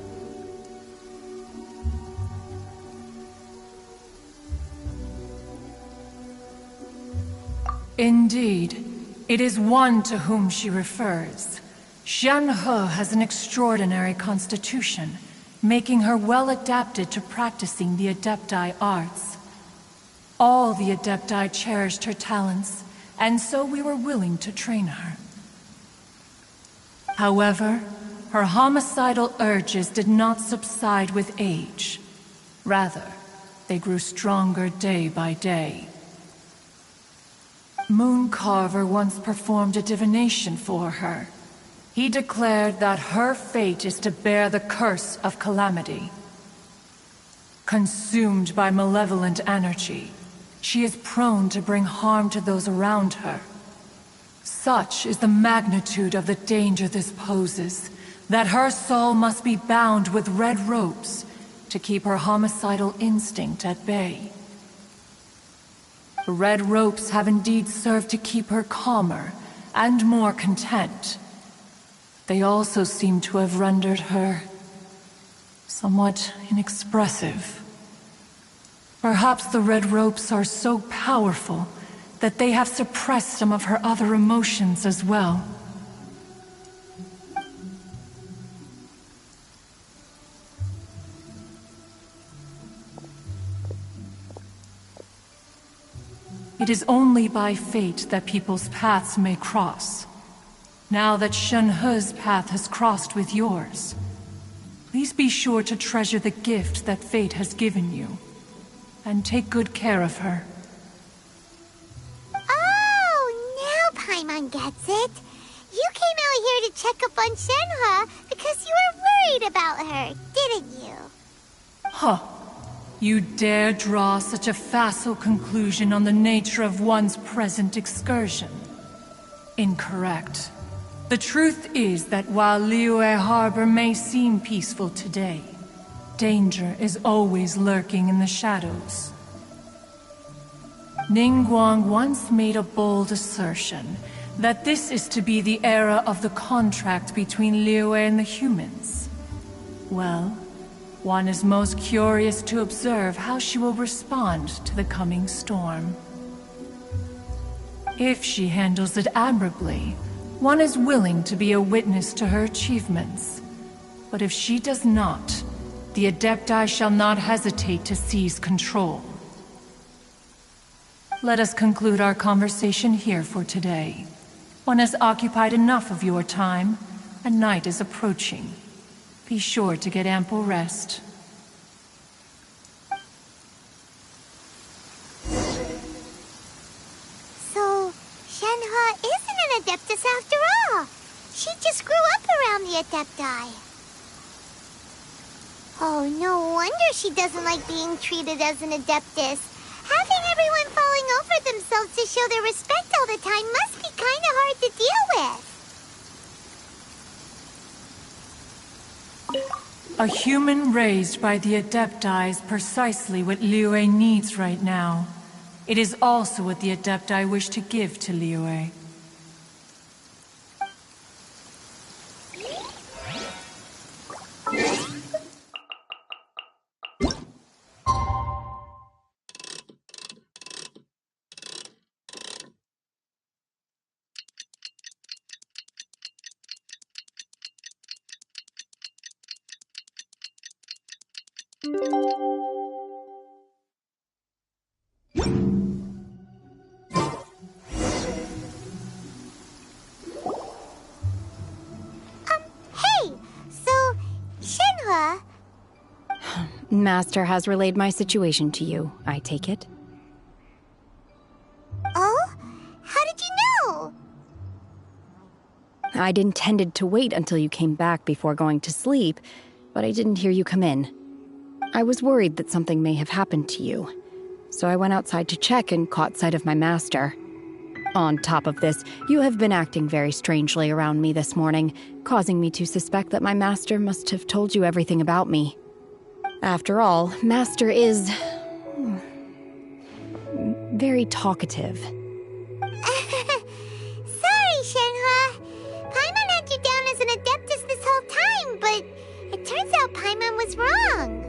Indeed, it is one to whom she refers. Shenhe has an extraordinary constitution, making her well adapted to practicing the Adepti arts. All the Adepti cherished her talents, and so we were willing to train her. However, her homicidal urges did not subside with age. Rather, they grew stronger day by day. Mooncarver once performed a divination for her. He declared that her fate is to bear the curse of calamity. Consumed by malevolent energy, she is prone to bring harm to those around her. Such is the magnitude of the danger this poses, that her soul must be bound with red ropes to keep her homicidal instinct at bay. The red ropes have indeed served to keep her calmer and more content. They also seem to have rendered her somewhat inexpressive. Perhaps the red ropes are so powerful that they have suppressed some of her other emotions as well. It is only by fate that people's paths may cross. Now that Shenhe's path has crossed with yours, please be sure to treasure the gift that fate has given you, and take good care of her. Oh, now Paimon gets it. You came out here to check up on Shenhe because you were worried about her, didn't you? Huh. You dare draw such a facile conclusion on the nature of one's present excursion? Incorrect. The truth is that while Liyue Harbor may seem peaceful today, danger is always lurking in the shadows. Ningguang once made a bold assertion that this is to be the era of the contract between Liyue and the humans. Well, one is most curious to observe how she will respond to the coming storm. If she handles it admirably, one is willing to be a witness to her achievements. But if she does not, the Adepti shall not hesitate to seize control. Let us conclude our conversation here for today. One has occupied enough of your time, and night is approaching. Be sure to get ample rest. So, Shenhe isn't an Adeptus after all. She just grew up around the Adepti. Oh, no wonder she doesn't like being treated as an Adeptus. Having everyone falling over themselves to show their respect all the time must be kinda hard to deal with. A human raised by the Adepti is precisely what Liyue needs right now. It is also what the Adepti wish to give to Liyue. Hey! So, Shenhe... Master has relayed my situation to you, I take it. Oh? How did you know? I'd intended to wait until you came back before going to sleep, but I didn't hear you come in. I was worried that something may have happened to you, so I went outside to check and caught sight of my master. On top of this, you have been acting very strangely around me this morning, causing me to suspect that my master must have told you everything about me. After all, Master is... very talkative. Sorry, Shenhe. Paimon had you down as an Adeptus this whole time, but it turns out Paimon was wrong.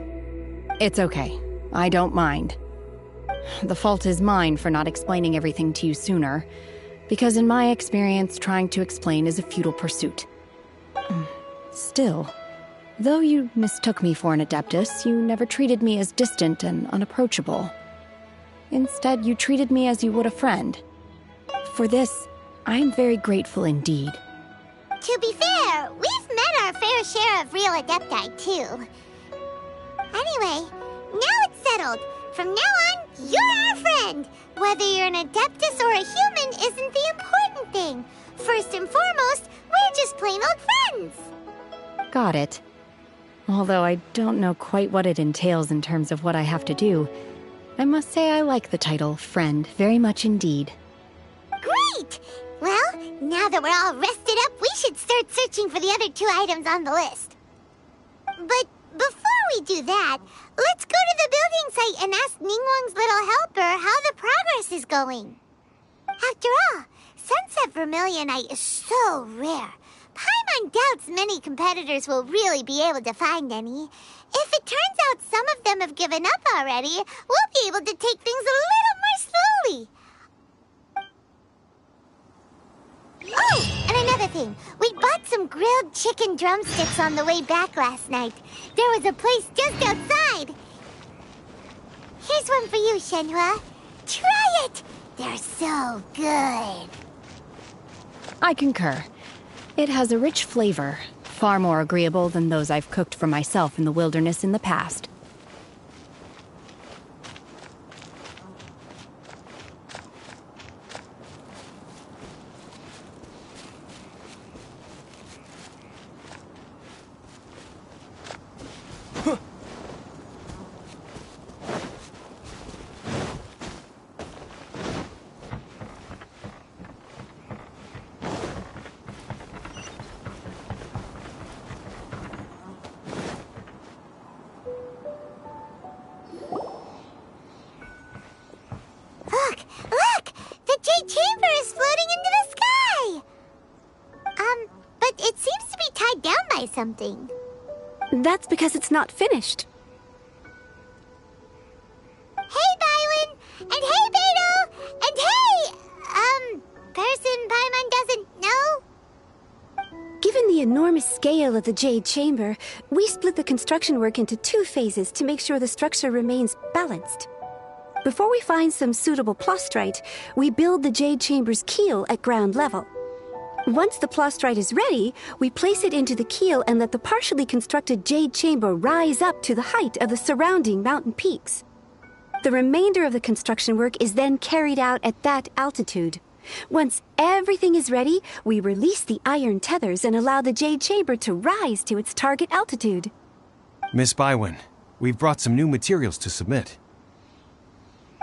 It's okay. I don't mind. The fault is mine for not explaining everything to you sooner, because in my experience, trying to explain is a futile pursuit. Still, though you mistook me for an Adeptus, you never treated me as distant and unapproachable. Instead, you treated me as you would a friend. For this, I am very grateful indeed. To be fair, we've met our fair share of real Adepti, too. Anyway, now it's settled. From now on, you're our friend. Whether you're an Adeptus or a human isn't the important thing. First and foremost, we're just plain old friends. Got it. Although I don't know quite what it entails in terms of what I have to do, I must say I like the title Friend very much indeed. Great! Well, Now that we're all rested up, we should start searching for the other 2 items on the list. But before we do that, let's go to the building site and ask Ningguang's little helper how the progress is going. After all, sunset vermilionite is so rare. Paimon doubts many competitors will really be able to find any. If it turns out some of them have given up already, we'll be able to take things a little more slowly. Oh, and another thing. We bought some grilled chicken drumsticks on the way back last night. There was a place just outside. Here's one for you, Shenhe. Try it! They're so good. I concur. It has a rich flavor, far more agreeable than those I've cooked for myself in the wilderness in the past. Look! The Jade Chamber is floating into the sky! But it seems to be tied down by something. That's because it's not finished. Hey, Bywin! And hey, Beidou! And hey, person Paimon doesn't know? Given the enormous scale of the Jade Chamber, we split the construction work into 2 phases to make sure the structure remains balanced. Before we find some suitable plastrite, we build the Jade Chamber's keel at ground level. Once the plastrite is ready, we place it into the keel and let the partially constructed Jade Chamber rise up to the height of the surrounding mountain peaks. The remainder of the construction work is then carried out at that altitude. Once everything is ready, we release the iron tethers and allow the Jade Chamber to rise to its target altitude. Miss Bywin, we've brought some new materials to submit.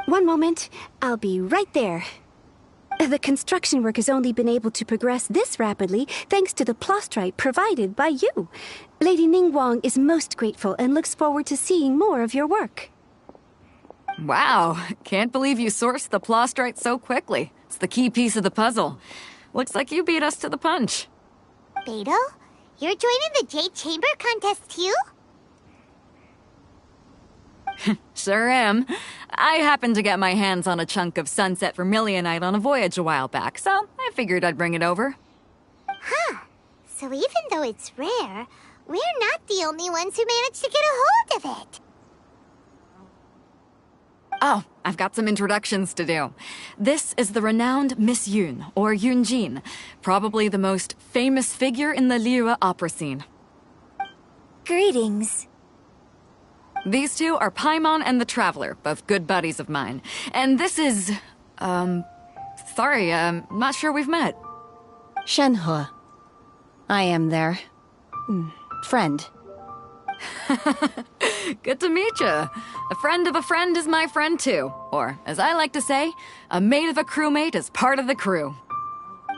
One moment, I'll be right there. The construction work has only been able to progress this rapidly thanks to the plastrite provided by you. Lady Ningguang is most grateful and looks forward to seeing more of your work. Wow, can't believe you sourced the plastrite so quickly. It's the key piece of the puzzle. Looks like you beat us to the punch. Beidou, you're joining the Jade Chamber contest too? Sure am. I happened to get my hands on a chunk of sunset vermilionite on a voyage a while back, so I figured I'd bring it over. Huh. So even though it's rare, we're not the only ones who managed to get a hold of it. Oh, I've got some introductions to do. This is the renowned Miss Yun, or Yunjin, probably the most famous figure in the Liyue opera scene. Greetings. These 2 are Paimon and the Traveler, both good buddies of mine. And this is... sorry, not sure we've met. Shenhe. I am their... friend. Good to meet you. A friend of a friend is my friend too. Or, as I like to say, a mate of a crewmate is part of the crew.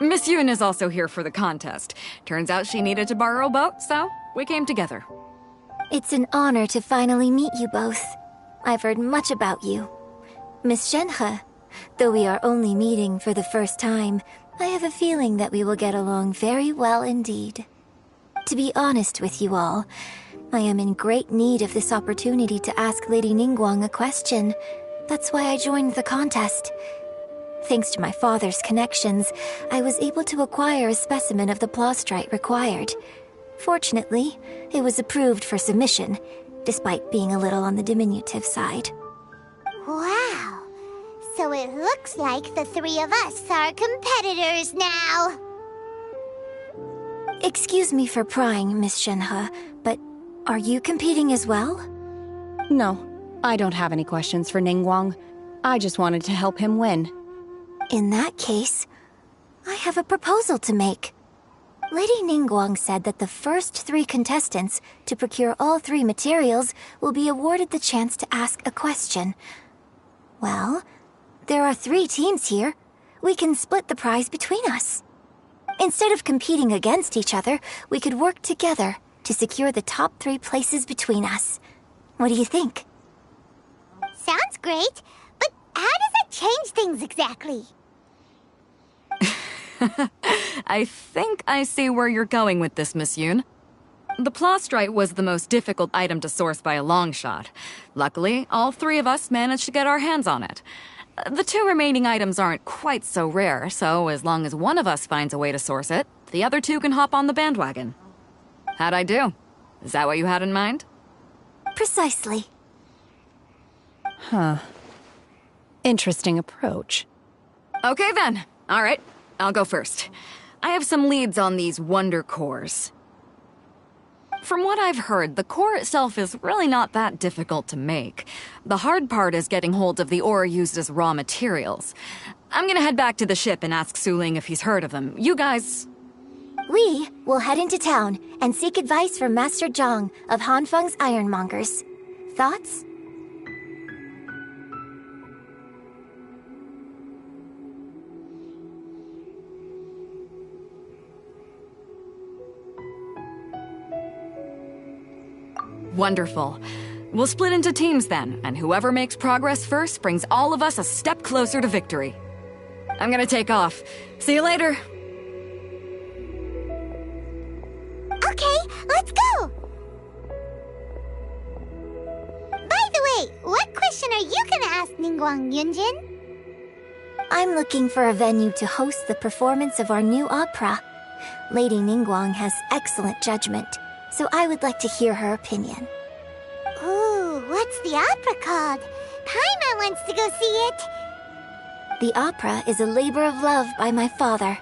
Miss Yun is also here for the contest. Turns out she needed to borrow a boat, so we came together. It's an honor to finally meet you both. I've heard much about you. Miss Shenhe, though we are only meeting for the first time, I have a feeling that we will get along very well indeed. To be honest with you all, I am in great need of this opportunity to ask Lady Ningguang a question. That's why I joined the contest. Thanks to my father's connections, I was able to acquire a specimen of the plastrite required. Fortunately, it was approved for submission, despite being a little on the diminutive side. Wow! So it looks like the 3 of us are competitors now! Excuse me for prying, Miss Shenhe, but are you competing as well? No, I don't have any questions for Ningguang. I just wanted to help him win. In that case, I have a proposal to make. Lady Ningguang said that the first 3 contestants to procure all 3 materials will be awarded the chance to ask a question. Well, there are 3 teams here. We can split the prize between us. Instead of competing against each other, we could work together to secure the top 3 places between us. What do you think? Sounds great, but how does that change things exactly? I think I see where you're going with this, Miss Yoon. The plastrite was the most difficult item to source by a long shot. Luckily, all 3 of us managed to get our hands on it. The 2 remaining items aren't quite so rare, so as long as one of us finds a way to source it, the other 2 can hop on the bandwagon. How'd I do? Is that what you had in mind? Precisely. Huh. Interesting approach. Okay then. All right, I'll go first. I have some leads on these wonder cores. From what I've heard, the core itself is really not that difficult to make. The hard part is getting hold of the ore used as raw materials. I'm gonna head back to the ship and ask Su Ling if he's heard of them. You guys... We will head into town and seek advice from Master Zhang of Hanfeng's Ironmongers. Thoughts? Wonderful. We'll split into teams then, and whoever makes progress first brings all of us a step closer to victory. I'm gonna take off. See you later. Okay, let's go! By the way, what question are you gonna ask Ningguang, Yunjin? I'm looking for a venue to host the performance of our new opera. Lady Ningguang has excellent judgment, so I would like to hear her opinion. Ooh, what's the opera called? Paimon wants to go see it. The opera is a labor of love by my father.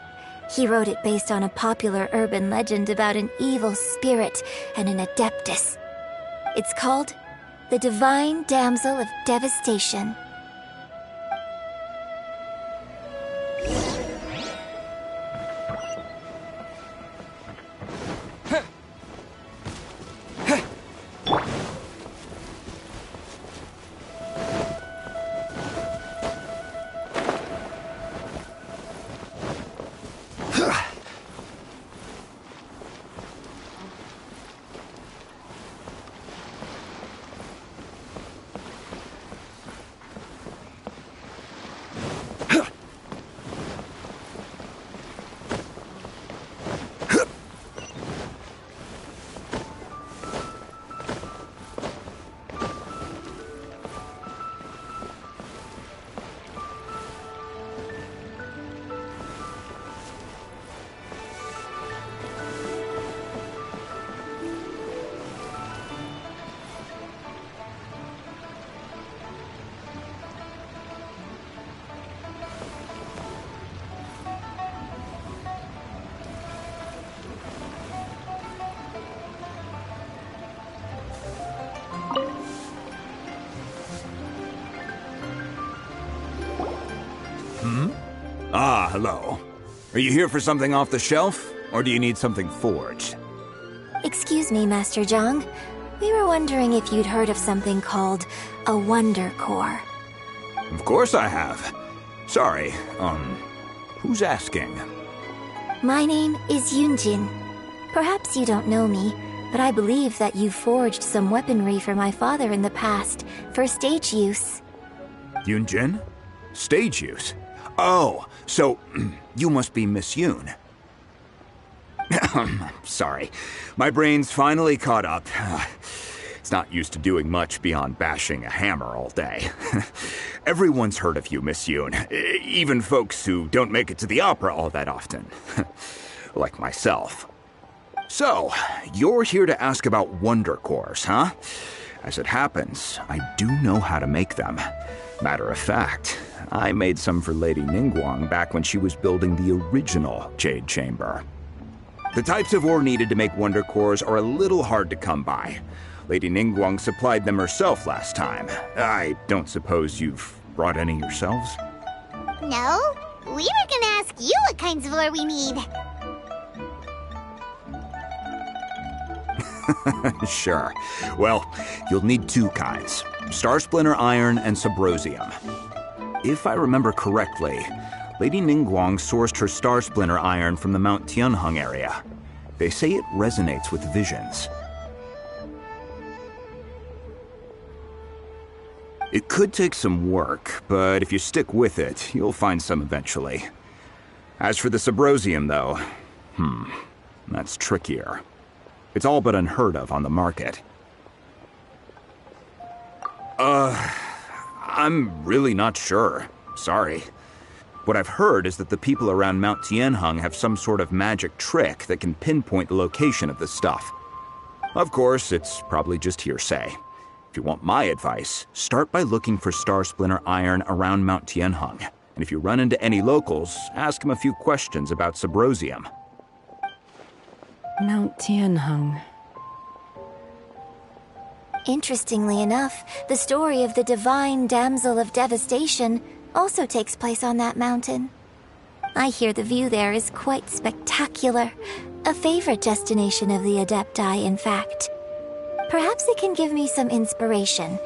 He wrote it based on a popular urban legend about an evil spirit and an adeptus. It's called The Divine Damsel of Devastation. Ah, hello. Are you here for something off the shelf, or do you need something forged? Excuse me, Master Zhang. We were wondering if you'd heard of something called a Wonder Core. Of course I have. Sorry, who's asking? My name is Yunjin. Perhaps you don't know me, but I believe that you forged some weaponry for my father in the past, for stage use. Yunjin? Stage use? Oh, so you must be Miss Yoon. Sorry, my brain's finally caught up. It's not used to doing much beyond bashing a hammer all day. Everyone's heard of you, Miss Yoon, even folks who don't make it to the opera all that often. Like myself. So, you're here to ask about Wonder Cores, huh? As it happens, I do know how to make them. Matter of fact, I made some for Lady Ningguang back when she was building the original Jade Chamber. The types of ore needed to make Wonder Cores are a little hard to come by. Lady Ningguang supplied them herself last time. I don't suppose you've brought any yourselves? No, we were gonna ask you what kinds of ore we need. Sure. Well, you'll need 2 kinds. Star Splinter Iron and Subrosium. If I remember correctly, Lady Ningguang sourced her Star Splinter iron from the Mount Tianheng area. They say it resonates with visions. It could take some work, but if you stick with it, you'll find some eventually. As for the Subrosium, though, that's trickier. It's all but unheard of on the market. I'm really not sure. Sorry. What I've heard is that the people around Mount Tianheng have some sort of magic trick that can pinpoint the location of the stuff. Of course, it's probably just hearsay. If you want my advice, start by looking for Star Splinter iron around Mount Tianheng. And if you run into any locals, ask them a few questions about Subrosium. Mount Tianheng. Interestingly enough, the story of the divine damsel of devastation also takes place on that mountain. I hear the view there is quite spectacular. A favorite destination of the Adepti, in fact. Perhaps it can give me some inspiration.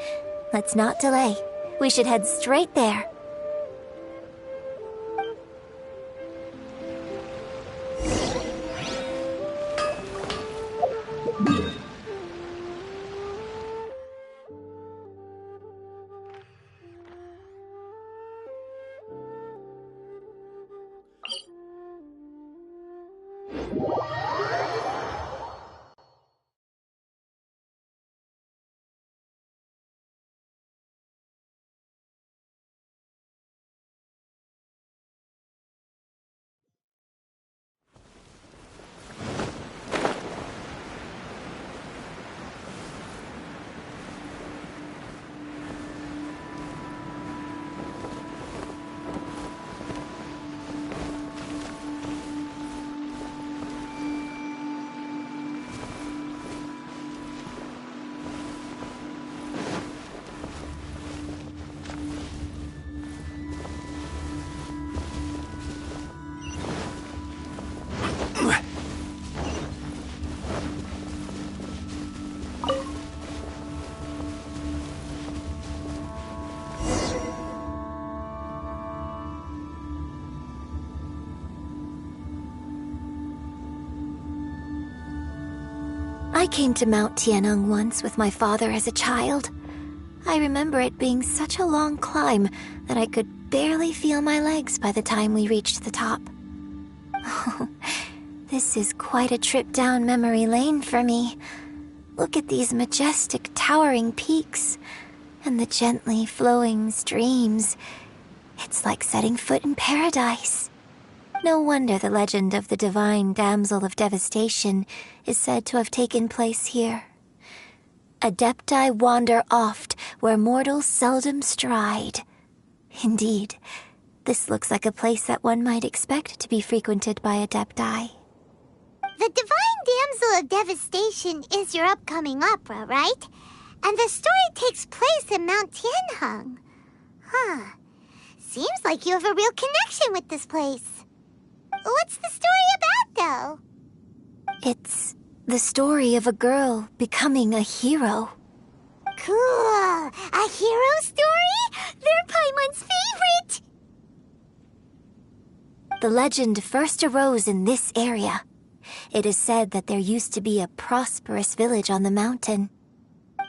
Let's not delay. We should head straight there. I came to Mount Tianheng once with my father as a child. I remember it being such a long climb that I could barely feel my legs by the time we reached the top. Oh, this is quite a trip down memory lane for me. Look at these majestic, towering peaks and the gently flowing streams. It's like setting foot in paradise. No wonder the legend of the divine damsel of devastation is said to have taken place here. Adepti wander oft where mortals seldom stride. Indeed, this looks like a place that one might expect to be frequented by Adepti. The Divine Damsel of Devastation is your upcoming opera, right? And the story takes place in Mount Tianheng. Huh. Seems like you have a real connection with this place. What's the story about, though? It's the story of a girl becoming a hero. Cool. A hero story? They're Paimon's favorite! The legend first arose in this area. It is said that there used to be a prosperous village on the mountain.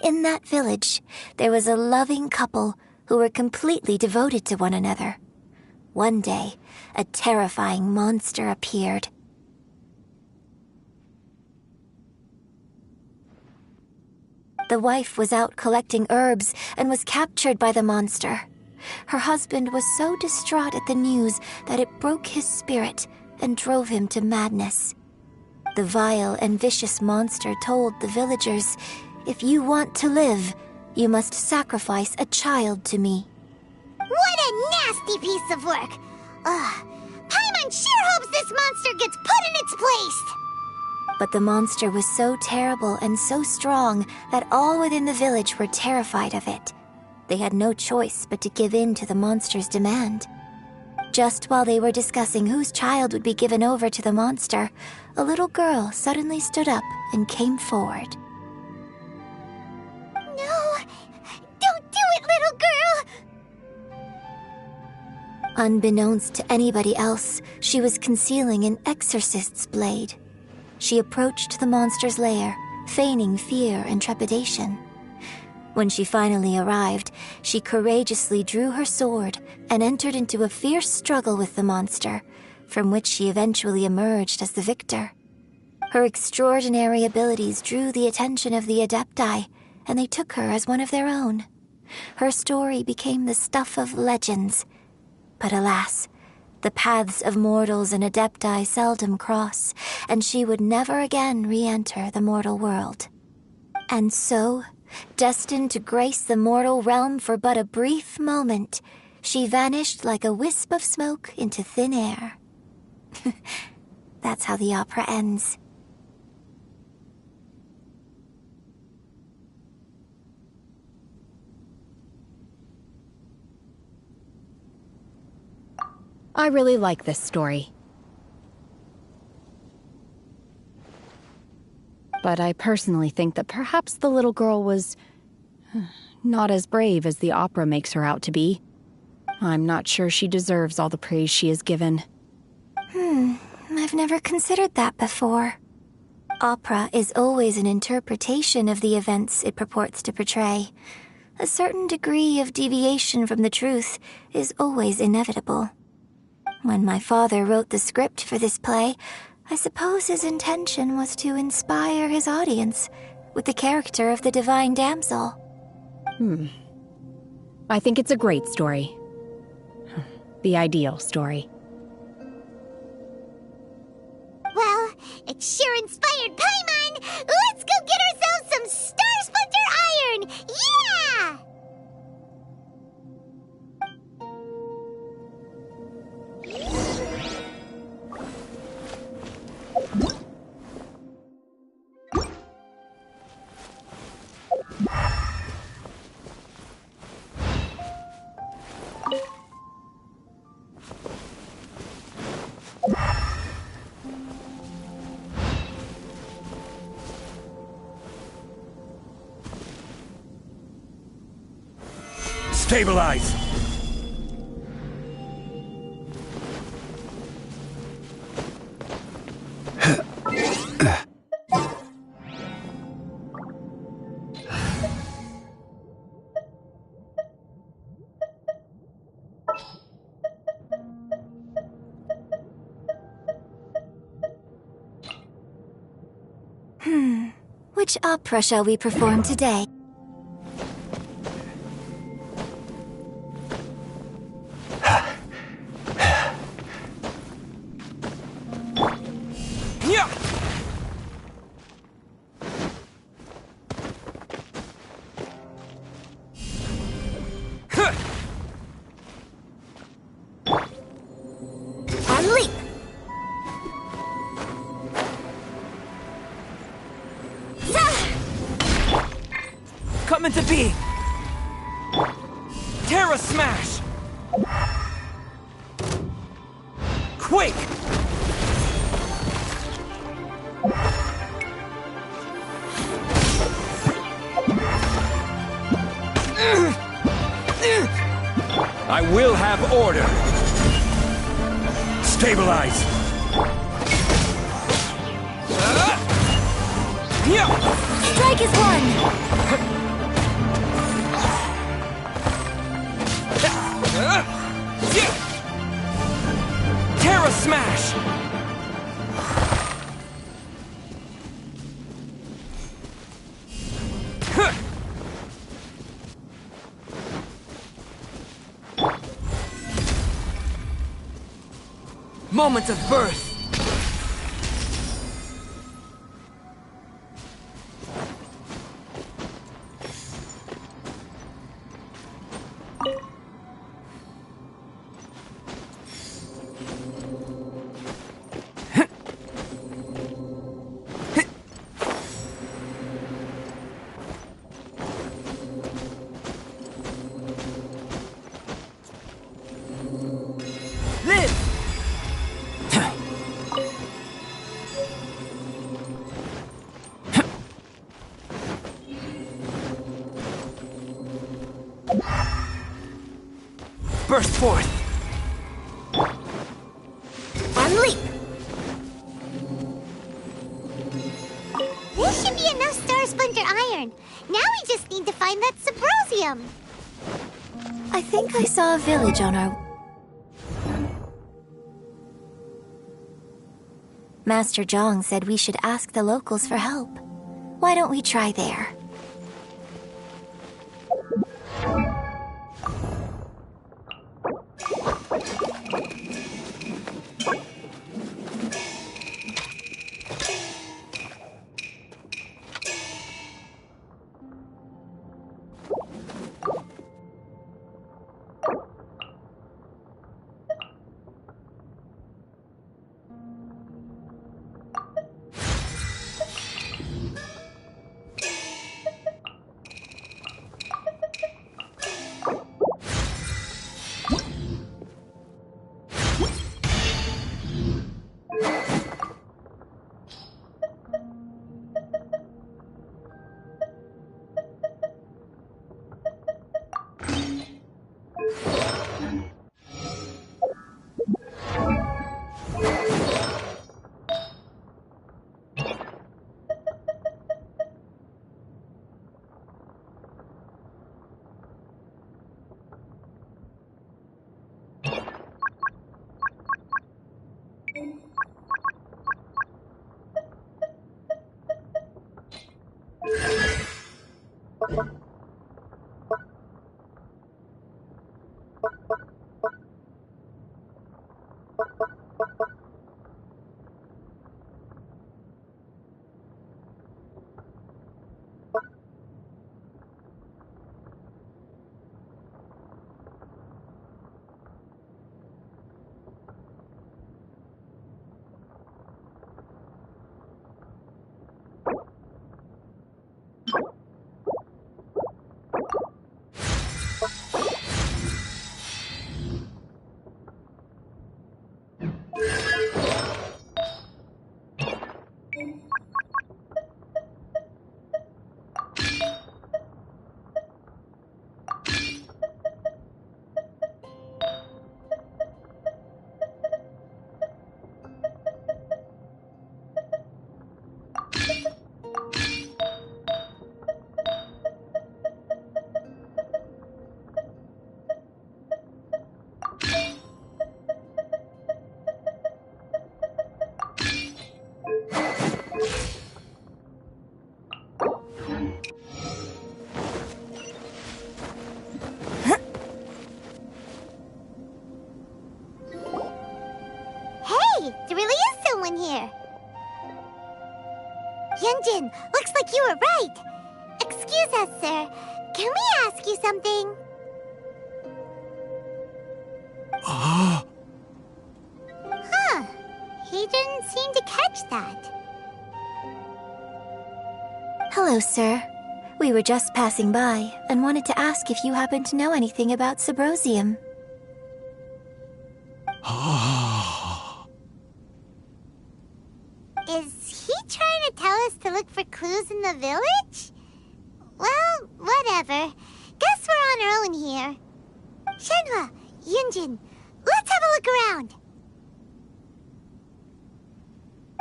In that village, there was a loving couple who were completely devoted to one another. One day, a terrifying monster appeared. The wife was out collecting herbs and was captured by the monster. Her husband was so distraught at the news that it broke his spirit and drove him to madness. The vile and vicious monster told the villagers, "If you want to live, you must sacrifice a child to me." What a nasty piece of work! Paimon sure hopes this monster gets put in its place! But the monster was so terrible and so strong that all within the village were terrified of it. They had no choice but to give in to the monster's demand. Just while they were discussing whose child would be given over to the monster, a little girl suddenly stood up and came forward. No! Don't do it, little girl! Unbeknownst to anybody else, she was concealing an exorcist's blade. She approached the monster's lair, feigning fear and trepidation. When she finally arrived, she courageously drew her sword and entered into a fierce struggle with the monster, from which she eventually emerged as the victor. Her extraordinary abilities drew the attention of the Adepti, and they took her as one of their own. Her story became the stuff of legends. But alas, the paths of mortals and Adepti seldom cross, and she would never again re-enter the mortal world. And so, destined to grace the mortal realm for but a brief moment, she vanished like a wisp of smoke into thin air. That's how the opera ends. I really like this story. But I personally think that perhaps the little girl was not as brave as the opera makes her out to be. I'm not sure she deserves all the praise she is given. I've never considered that before. Opera is always an interpretation of the events it purports to portray. A certain degree of deviation from the truth is always inevitable. When my father wrote the script for this play, I suppose his intention was to inspire his audience with the character of the divine damsel. I think it's a great story. The ideal story. Well, it sure inspired Paimon! Let's go get ourselves some Star Splinter Iron! Yeah! Stabilize! Which opera shall we perform today? And leap! Come into being! Terra Smash! Quake! I will have order! Stabilize! Strike is one! Terra Smash! Moment of birth! Burst forth! This should be enough Star Splinter iron. Now we just need to find that Subrosium. I think I saw a village on our... Master Zhang said we should ask the locals for help. Why don't we try there? There really is someone here. Yunjin, looks like you were right. Excuse us, sir. Can we ask you something? Huh. He didn't seem to catch that. Hello, sir. We were just passing by and wanted to ask if you happen to know anything about Subrosium. Is he trying to tell us to look for clues in the village? Well, whatever. Guess we're on our own here. Shenhe, Yunjin, let's have a look around.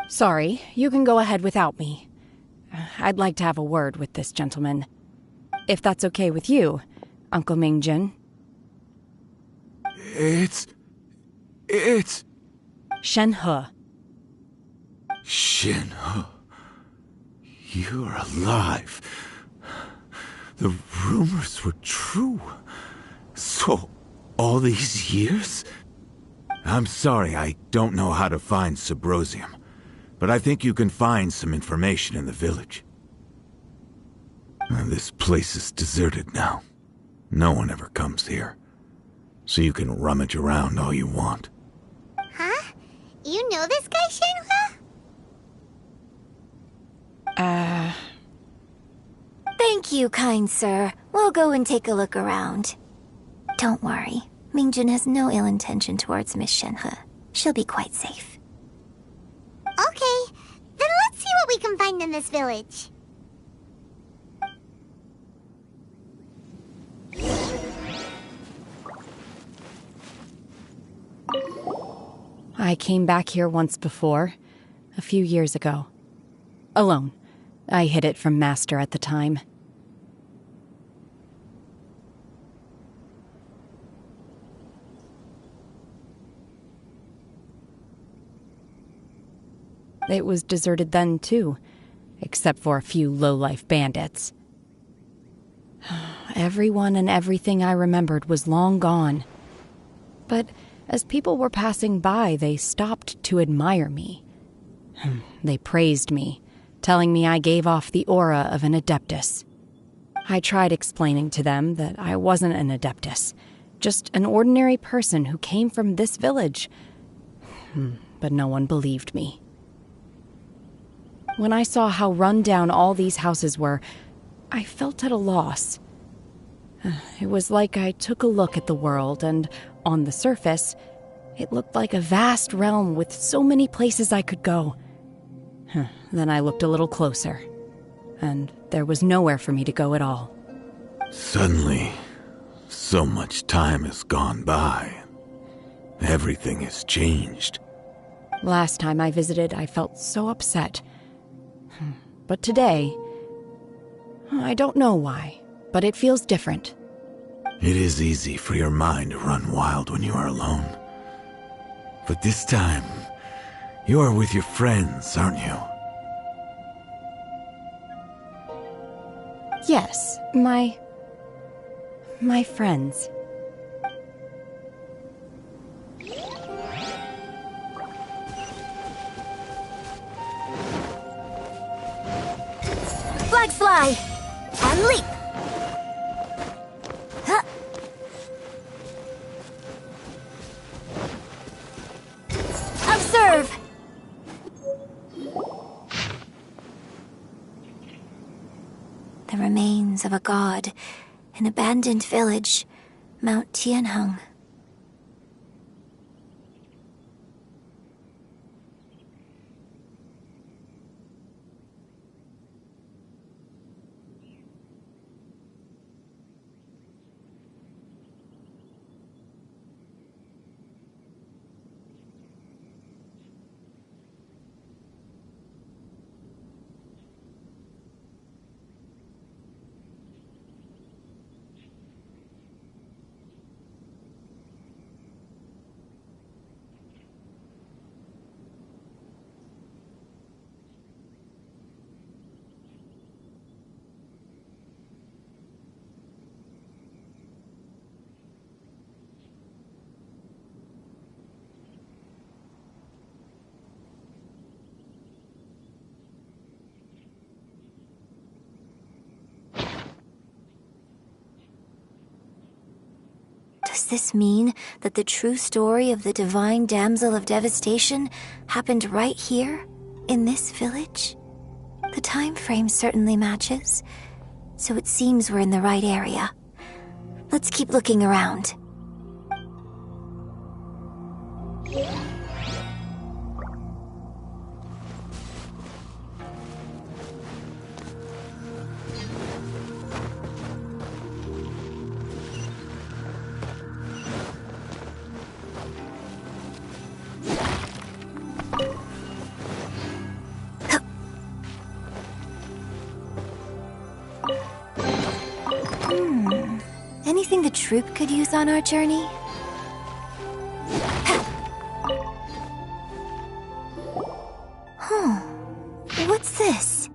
Sorry, you can go ahead without me. I'd like to have a word with this gentleman. If that's okay with you, Uncle Mingjin. It's... Shenhe. Shenhe. You're alive. The rumors were true. So, all these years? I'm sorry, I don't know how to find Subrosium, but I think you can find some information in the village. This place is deserted now. No one ever comes here. So you can rummage around all you want. Huh? You know this guy, Shenhe? Thank you, kind sir. We'll go and take a look around. Don't worry. Mingjin has no ill intention towards Miss Shenhe. She'll be quite safe. Okay, then let's see what we can find in this village. I came back here once before, a few years ago. Alone. I hid it from Master at the time. It was deserted then, too, except for a few low-life bandits. Everyone and everything I remembered was long gone. But as people were passing by, they stopped to admire me. They praised me, telling me I gave off the aura of an Adeptus. I tried explaining to them that I wasn't an Adeptus, just an ordinary person who came from this village. But no one believed me. When I saw how run down all these houses were, I felt at a loss. It was like I took a look at the world, and on the surface, it looked like a vast realm with so many places I could go. Then I looked a little closer, and there was nowhere for me to go at all. Suddenly, so much time has gone by. Everything has changed. Last time I visited, I felt so upset. But today, I don't know why, but it feels different. It is easy for your mind to run wild when you are alone. But this time, you are with your friends, aren't you? Yes, my friends. Flags fly! And leap! Huh. Observe! The remains of a god, an abandoned village, Mount Tianheng. Does this mean that the true story of the divine damsel of devastation happened right here, in this village? The time frame certainly matches, so it seems we're in the right area. Let's keep looking around. Anything the troop could use on our journey? Huh. What's this?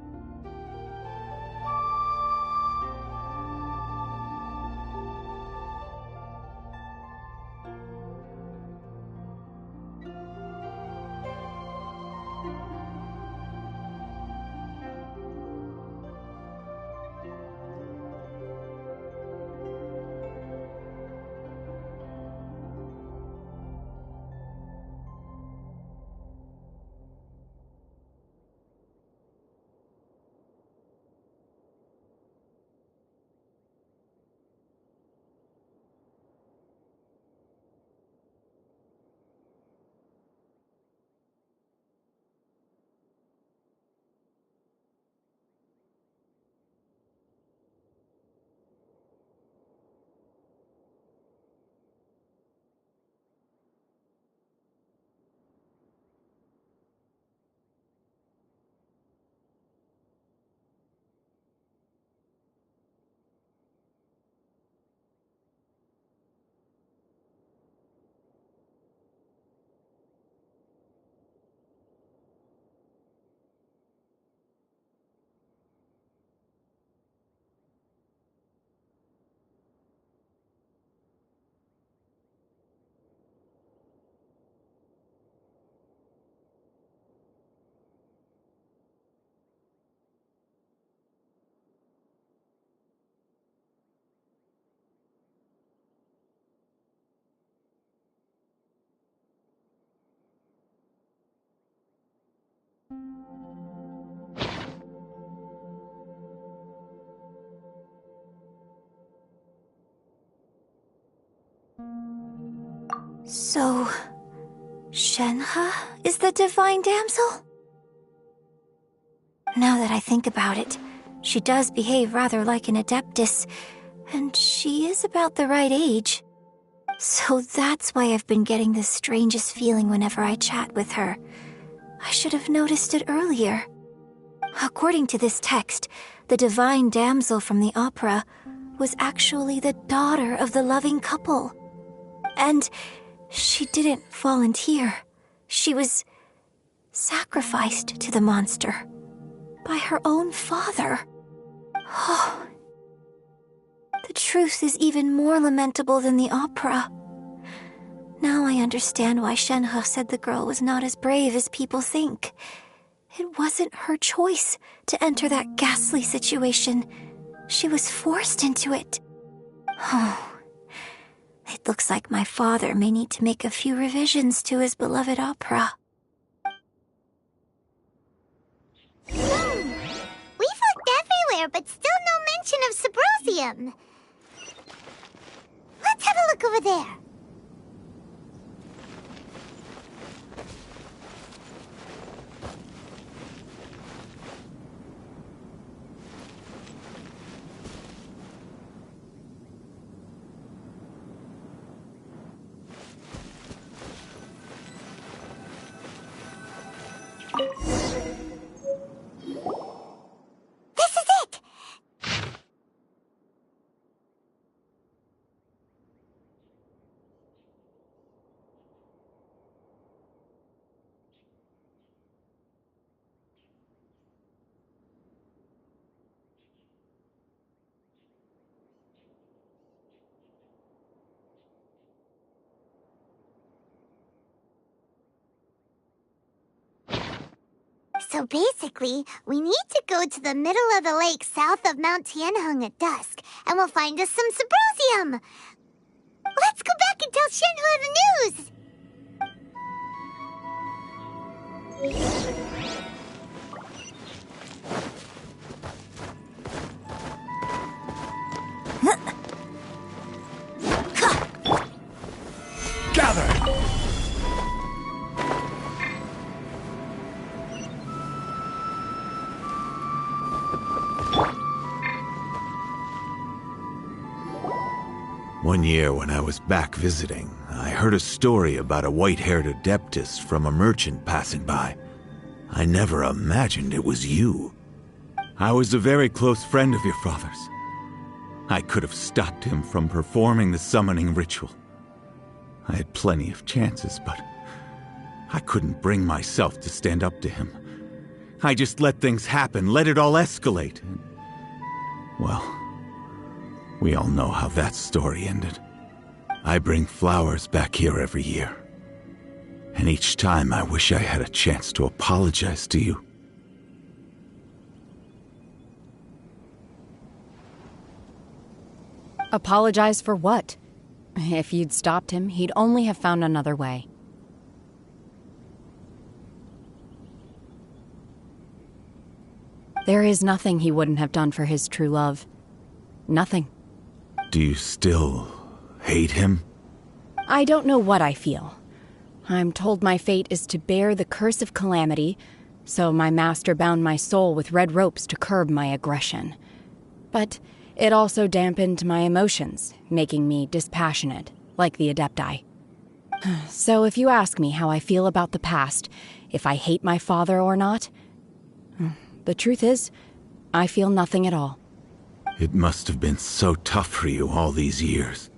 So, Shenhe is the divine damsel? Now that I think about it, she does behave rather like an adeptus, and she is about the right age. So that's why I've been getting the strangest feeling whenever I chat with her. I should have noticed it earlier. According to this text, the divine damsel from the opera was actually the daughter of the loving couple. And she didn't volunteer. She was sacrificed to the monster by her own father. Oh, the truth is even more lamentable than the opera. Now I understand why Shenhe said the girl was not as brave as people think. It wasn't her choice to enter that ghastly situation. She was forced into it. Oh, it looks like my father may need to make a few revisions to his beloved opera. We've looked everywhere, but still no mention of Subrosium. Let's have a look over there. This is it! So basically, we need to go to the middle of the lake south of Mount Tianheng at dusk, and we'll find us some Subrosium! Let's go back and tell Shenhe the news! Gather! One year when I was back visiting, I heard a story about a white-haired adeptus from a merchant passing by. I never imagined it was you. I was a very close friend of your father's. I could have stopped him from performing the summoning ritual. I had plenty of chances, but I couldn't bring myself to stand up to him. I just let things happen, let it all escalate. Well, we all know how that story ended. I bring flowers back here every year. And each time I wish I had a chance to apologize to you. Apologize for what? If you'd stopped him, he'd only have found another way. There is nothing he wouldn't have done for his true love. Nothing. Do you still hate him? I don't know what I feel. I'm told my fate is to bear the curse of calamity, so my master bound my soul with red ropes to curb my aggression. But it also dampened my emotions, making me dispassionate, like the Adepti. So if you ask me how I feel about the past, if I hate my father or not, the truth is, I feel nothing at all. It must have been so tough for you all these years.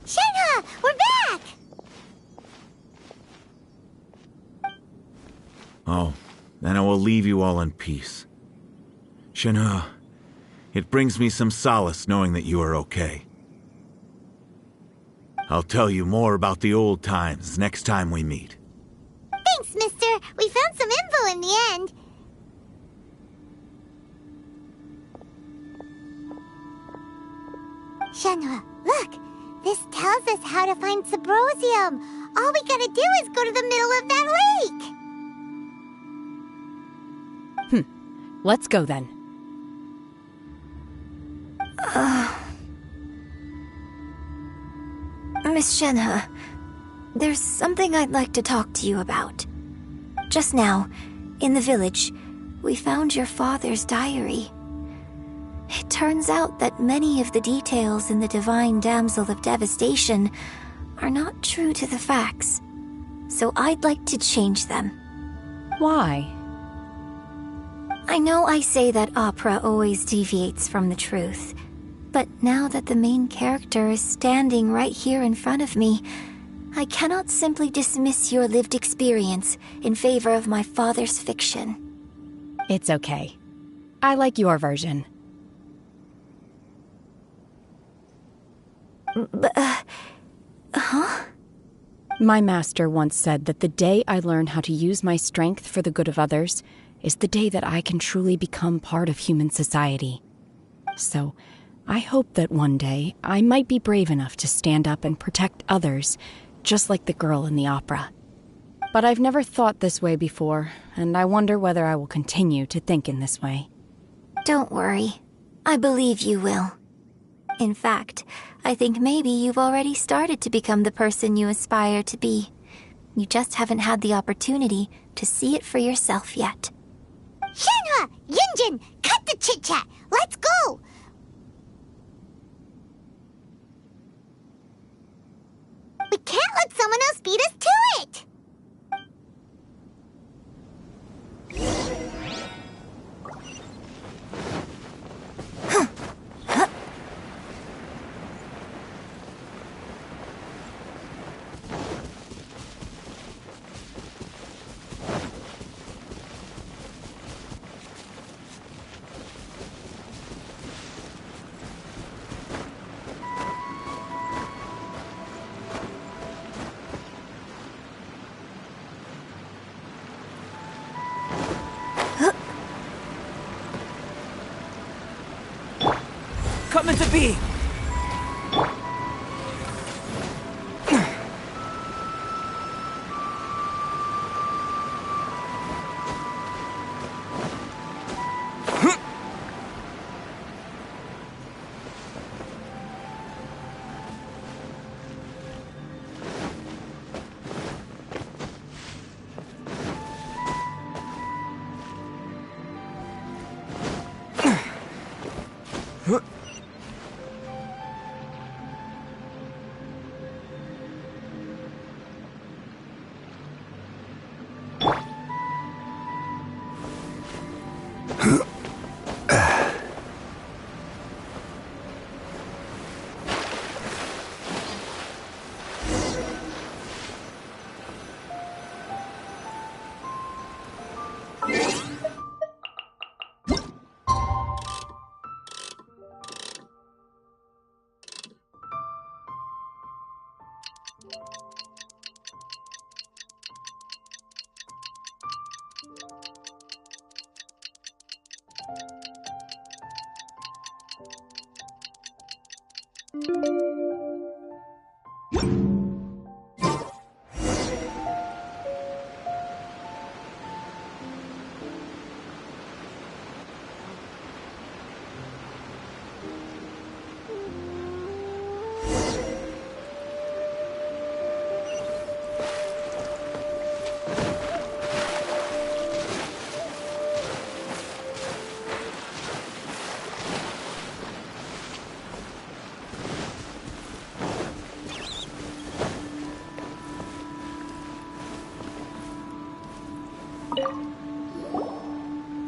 Shenhe, we're back! Oh, then I will leave you all in peace. Shenhe, it brings me some solace knowing that you are okay. I'll tell you more about the old times next time we meet. Thanks, mister. We found some info in the end. Shenhe, look! This tells us how to find Subrosium. All we gotta do is go to the middle of that lake! Let's go then. Miss Shenhe, There's something I'd like to talk to you about. Just now, in the village, we found your father's diary. It turns out that many of the details in the Divine Damsel of Devastation are not true to the facts. So I'd like to change them. Why? I know I say that opera always deviates from the truth, but now that the main character is standing right here in front of me, I cannot simply dismiss your lived experience in favor of my father's fiction. It's okay. I like your version. Huh? My master once said that the day I learn how to use my strength for the good of others is the day that I can truly become part of human society. So, I hope that one day I might be brave enough to stand up and protect others, just like the girl in the opera. But I've never thought this way before, and I wonder whether I will continue to think in this way. Don't worry. I believe you will. In fact, I think maybe you've already started to become the person you aspire to be. You just haven't had the opportunity to see it for yourself yet. Shenhe! Yunjin! Cut the chit-chat! Let's go! We can't let someone else beat us to it! Come into being!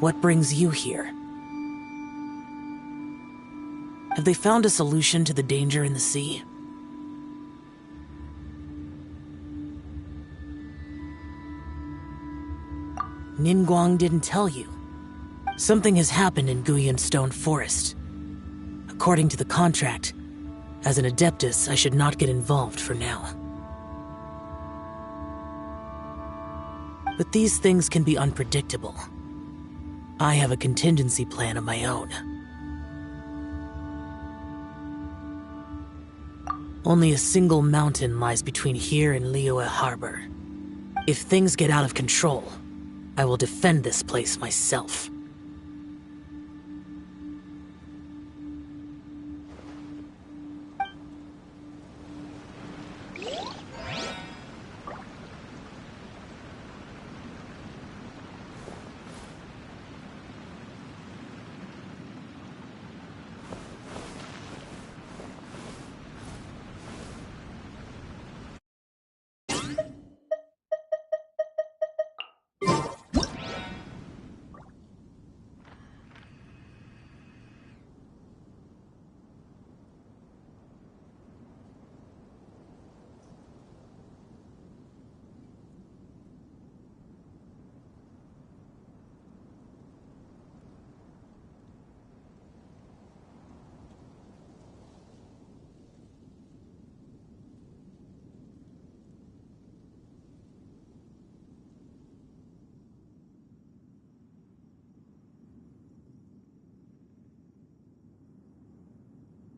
What brings you here? Have they found a solution to the danger in the sea? Ningguang didn't tell you. Something has happened in Guyan Stone Forest. According to the contract, as an Adeptus, I should not get involved for now. But these things can be unpredictable. I have a contingency plan of my own. Only a single mountain lies between here and Liyue Harbor. If things get out of control, I will defend this place myself.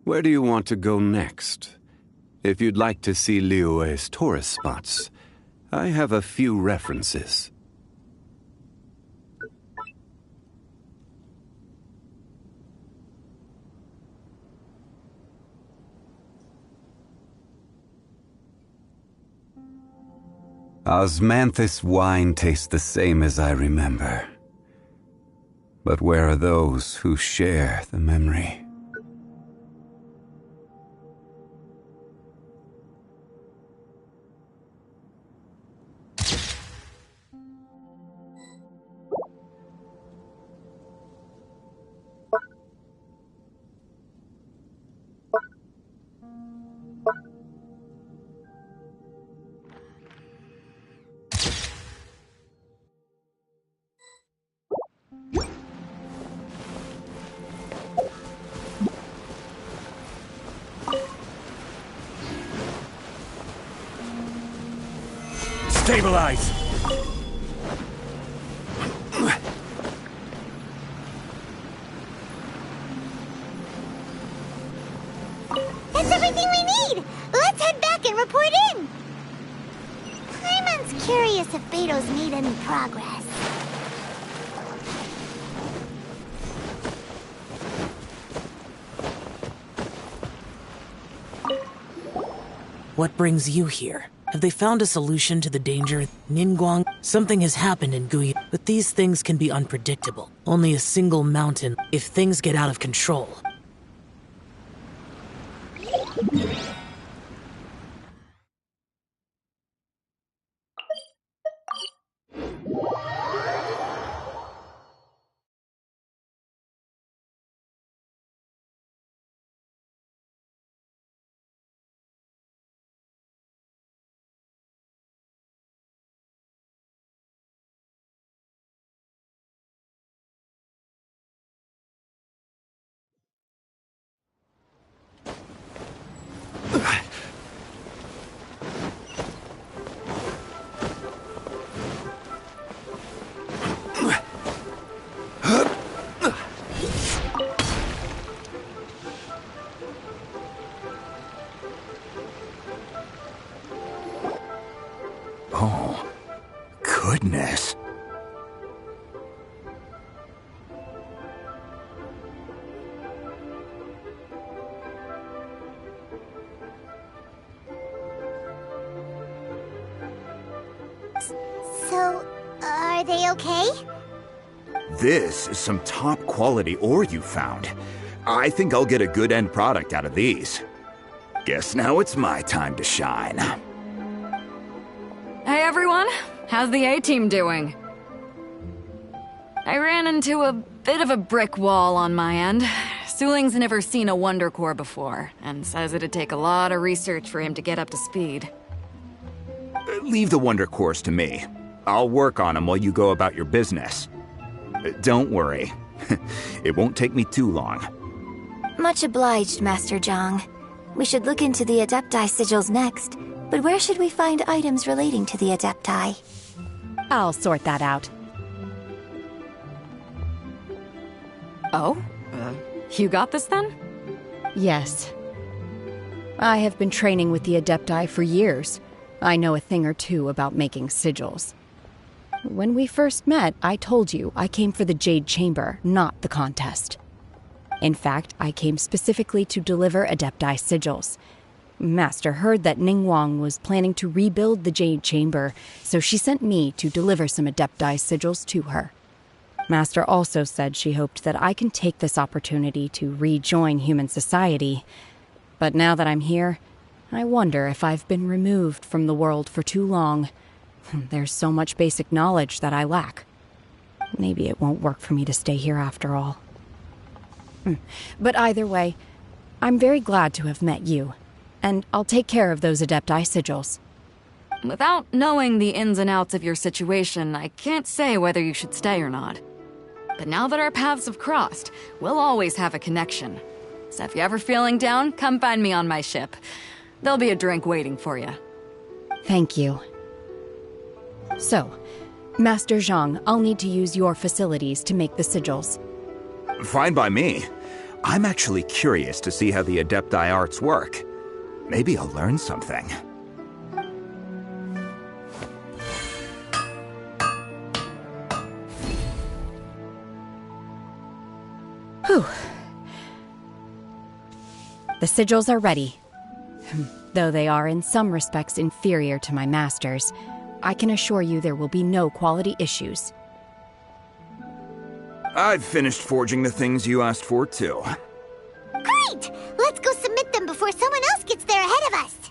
Where do you want to go next? If you'd like to see Liyue's tourist spots, I have a few references. Osmanthus wine tastes the same as I remember. But where are those who share the memory? Stabilize! That's everything we need! Let's head back and report in! Paimon's curious if Beto's made any progress. What brings you here? Have they found a solution to the danger? Ningguang, something has happened in Guyan, but these things can be unpredictable. Only a single mountain if things get out of control. Oh, goodness. So, are they okay? This is some top quality ore you found. I think I'll get a good end product out of these. Guess now it's my time to shine. Hey everyone, how's the A-team doing? I ran into a bit of a brick wall on my end. Suling's never seen a Wonder Core before, and says it'd take a lot of research for him to get up to speed. Leave the Wonder Cores to me. I'll work on them while you go about your business. Don't worry. It won't take me too long. Much obliged, Master Zhang. We should look into the Adepti sigils next, but where should we find items relating to the Adepti? I'll sort that out. Oh? You got this then? Yes. I have been training with the Adepti for years. I know a thing or two about making sigils. When we first met, I told you I came for the Jade Chamber, not the contest. In fact, I came specifically to deliver Adepti sigils. Master heard that Ningguang was planning to rebuild the Jade Chamber, so she sent me to deliver some Adepti sigils to her. Master also said she hoped that I can take this opportunity to rejoin human society. But now that I'm here, I wonder if I've been removed from the world for too long. There's so much basic knowledge that I lack. Maybe it won't work for me to stay here after all. But either way, I'm very glad to have met you, and I'll take care of those Adepti sigils. Without knowing the ins and outs of your situation, I can't say whether you should stay or not. But now that our paths have crossed, we'll always have a connection. So if you're ever feeling down, come find me on my ship. There'll be a drink waiting for you. Thank you. So, Master Zhang, I'll need to use your facilities to make the sigils. Fine by me. I'm actually curious to see how the Adepti arts work. Maybe I'll learn something. Whew. The sigils are ready. Though they are in some respects inferior to my master's, I can assure you there will be no quality issues. I've finished forging the things you asked for, too. Great! Let's go submit them before someone else gets there ahead of us.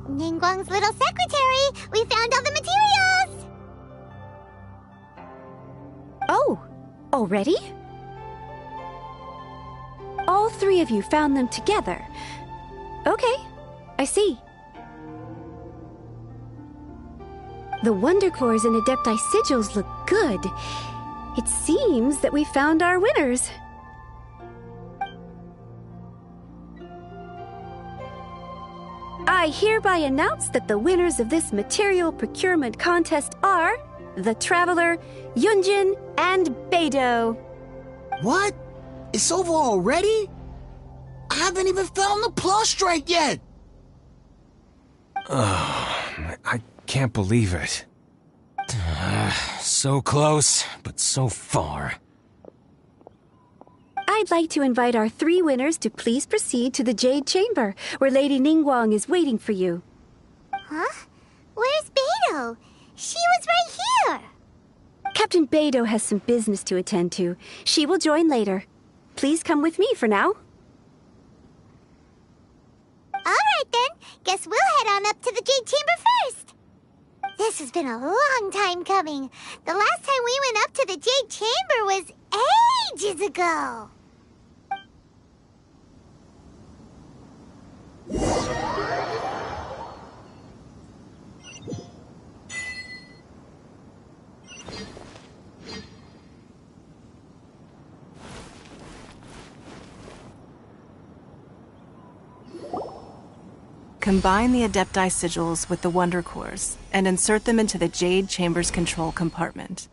Ningguang's little secretary! We found all the materials! Oh, already? All three of you found them together. Okay, I see. The Wonder Cores and Adepti sigils look good. It seems that we found our winners. I hereby announce that the winners of this material procurement contest are the Traveler, Yunjin, and Beidou. What? It's over already? I haven't even found the plustrite yet! I can't believe it. So close, but so far. I'd like to invite our three winners to please proceed to the Jade Chamber, where Lady Ningguang is waiting for you. Huh? Where's Beidou? She was right here! Captain Beidou has some business to attend to. She will join later. Please come with me for now. Alright then, guess we'll head on up to the Jade Chamber first. This has been a long time coming. The last time we went up to the Jade Chamber was ages ago. Combine the Adepti sigils with the Wonder Cores and insert them into the Jade Chamber's control compartment.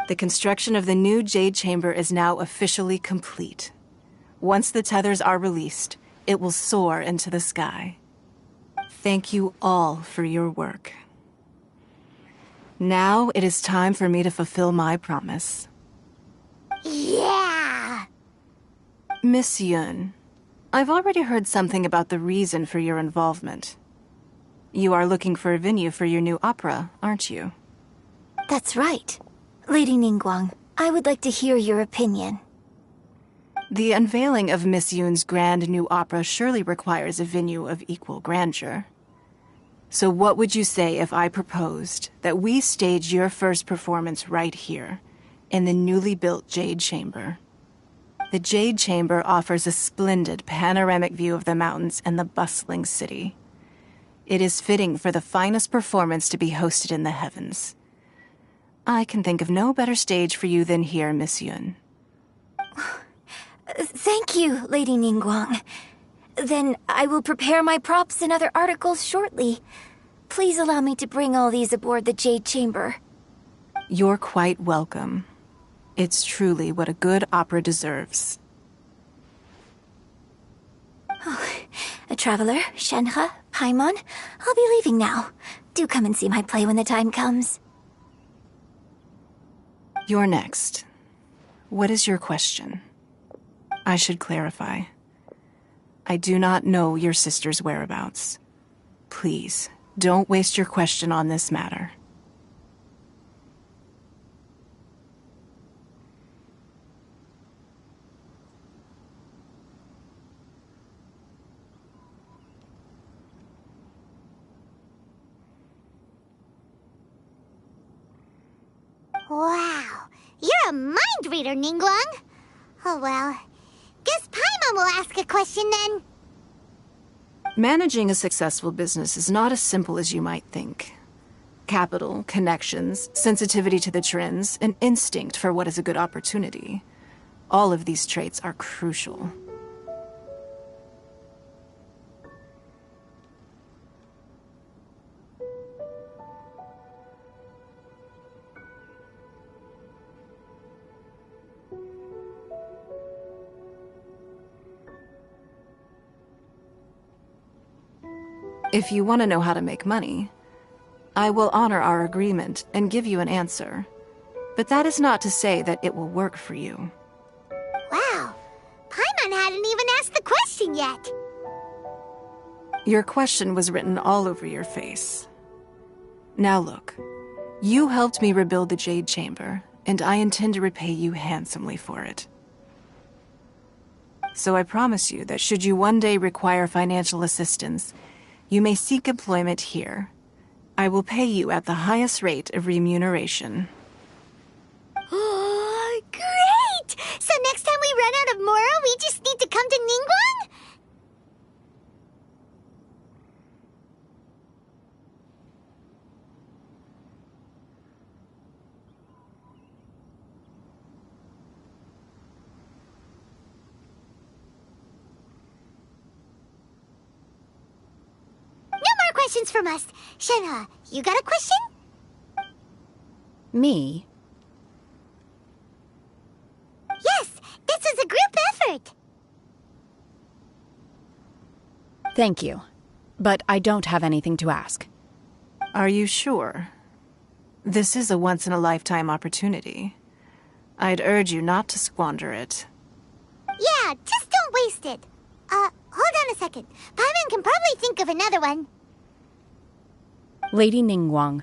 The construction of the new Jade Chamber is now officially complete. Once the tethers are released, it will soar into the sky. Thank you all for your work. Now it is time for me to fulfill my promise. Yeah! Miss Yun, I've already heard something about the reason for your involvement. You are looking for a venue for your new opera, aren't you? That's right. Lady Ningguang, I would like to hear your opinion. The unveiling of Miss Yun's grand new opera surely requires a venue of equal grandeur. So what would you say if I proposed that we stage your first performance right here, in the newly built Jade Chamber? The Jade Chamber offers a splendid panoramic view of the mountains and the bustling city. It is fitting for the finest performance to be hosted in the heavens. I can think of no better stage for you than here, Miss Yun. Thank you, Lady Ningguang. Then I will prepare my props and other articles shortly. Please allow me to bring all these aboard the Jade Chamber. You're quite welcome. It's truly what a good opera deserves. A Traveler, Shenhe, Paimon, I'll be leaving now. Do come and see my play when the time comes. You're next. What is your question? I should clarify. I do not know your sister's whereabouts. Please, don't waste your question on this matter. Wow, you're a mind reader, Ningguang. Oh well, guess Paimon will ask a question then. Managing a successful business is not as simple as you might think. Capital, connections, sensitivity to the trends, an instinct for what is a good opportunity. All of these traits are crucial. If you want to know how to make money, I will honor our agreement and give you an answer. But that is not to say that it will work for you. Wow, Paimon hadn't even asked the question yet. Your question was written all over your face. Now look, you helped me rebuild the Jade Chamber, and I intend to repay you handsomely for it. So I promise you that should you one day require financial assistance, you may seek employment here. I will pay you at the highest rate of remuneration. Oh, great! So next time we run out of Moro, we just need to come to Ningguang? Questions from us. Shenhe, you got a question? Me? Yes, this is a group effort. Thank you. But I don't have anything to ask. Are you sure? This is a once-in-a-lifetime opportunity. I'd urge you not to squander it. Yeah, just don't waste it. Hold on a second. Paimon can probably think of another one. Lady Ningguang,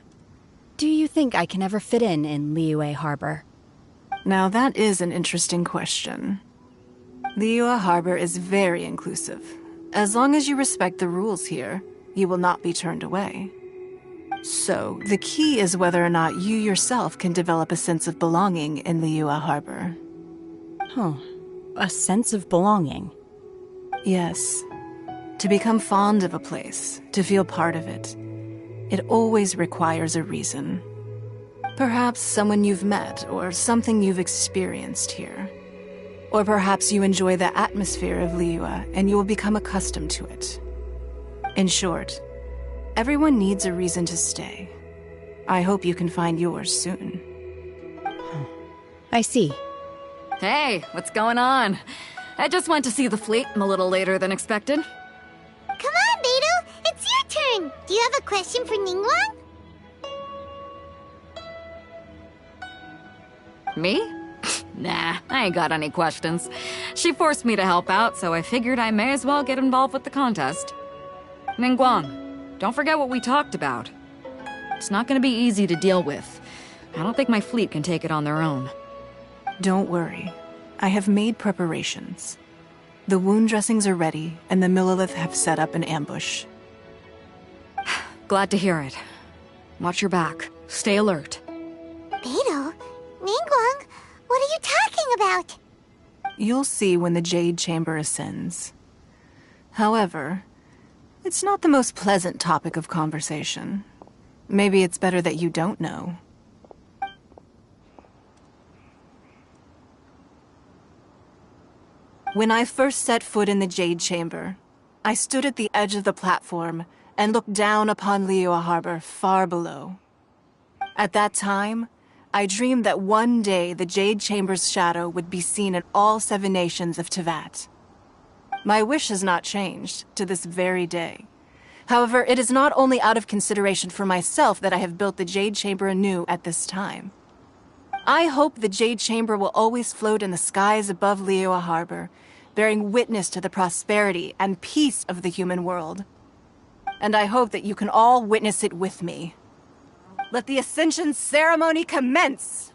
do you think I can ever fit in Liyue Harbor? Now that is an interesting question. Liyue Harbor is very inclusive. As long as you respect the rules here, you will not be turned away. So, the key is whether or not you yourself can develop a sense of belonging in Liyue Harbor. Huh. A sense of belonging? Yes. To become fond of a place, to feel part of it. It always requires a reason. Perhaps someone you've met, or something you've experienced here. Or perhaps you enjoy the atmosphere of Liyue, and you will become accustomed to it. In short, everyone needs a reason to stay. I hope you can find yours soon. I see. Hey, what's going on? I just went to see the fleet a little later than expected. Come on, Beidou! It's your turn! Do you have a question for Ningguang? Me? Nah, I ain't got any questions. She forced me to help out, so I figured I may as well get involved with the contest. Ningguang, don't forget what we talked about. It's not gonna be easy to deal with. I don't think my fleet can take it on their own. Don't worry. I have made preparations. The wound dressings are ready, and the Millilith have set up an ambush. Glad to hear it. Watch your back. Stay alert. Beidou? Ningguang? What are you talking about? You'll see when the Jade Chamber ascends. However, it's not the most pleasant topic of conversation. Maybe it's better that you don't know. When I first set foot in the Jade Chamber, I stood at the edge of the platform and looked down upon Liyue Harbor far below. At that time, I dreamed that one day the Jade Chamber's shadow would be seen in all 7 nations of Teyvat. My wish has not changed to this very day, However, it is not only out of consideration for myself that I have built the Jade Chamber anew at this time. I hope the Jade Chamber will always float in the skies above Liyue Harbor, bearing witness to the prosperity and peace of the human world. And I hope that you can all witness it with me. Let the Ascension ceremony commence!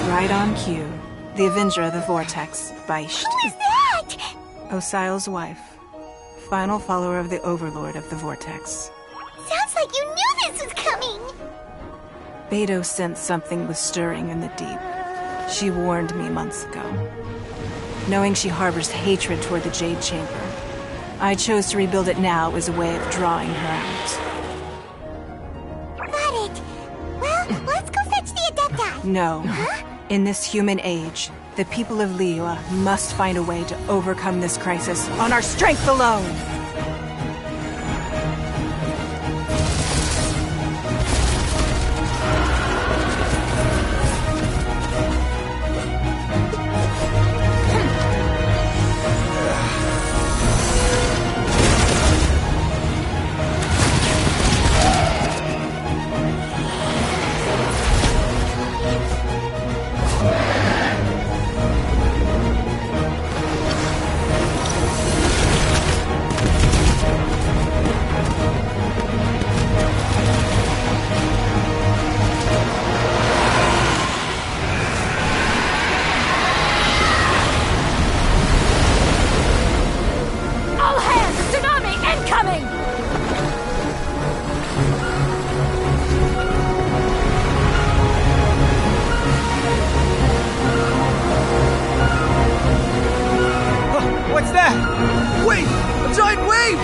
Right on cue. The Avenger of the Vortex, Beisht. Who is that? Osial's wife. Final follower of the Overlord of the Vortex. Sounds like you knew this was coming! Beidou sensed something was stirring in the deep. She warned me months ago. Knowing she harbors hatred toward the Jade Chamber, I chose to rebuild it now as a way of drawing her out. Got it. Well, let's go fetch the Adepti. No. In this human age, the people of Liyue must find a way to overcome this crisis on our strength alone! What's that? Wait! A giant wave!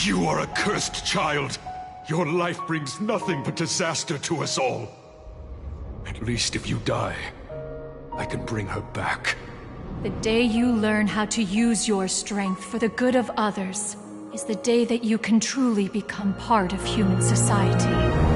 You are a cursed child. Your life brings nothing but disaster to us all. At least if you die, I can bring her back. The day you learn how to use your strength for the good of others is the day that you can truly become part of human society.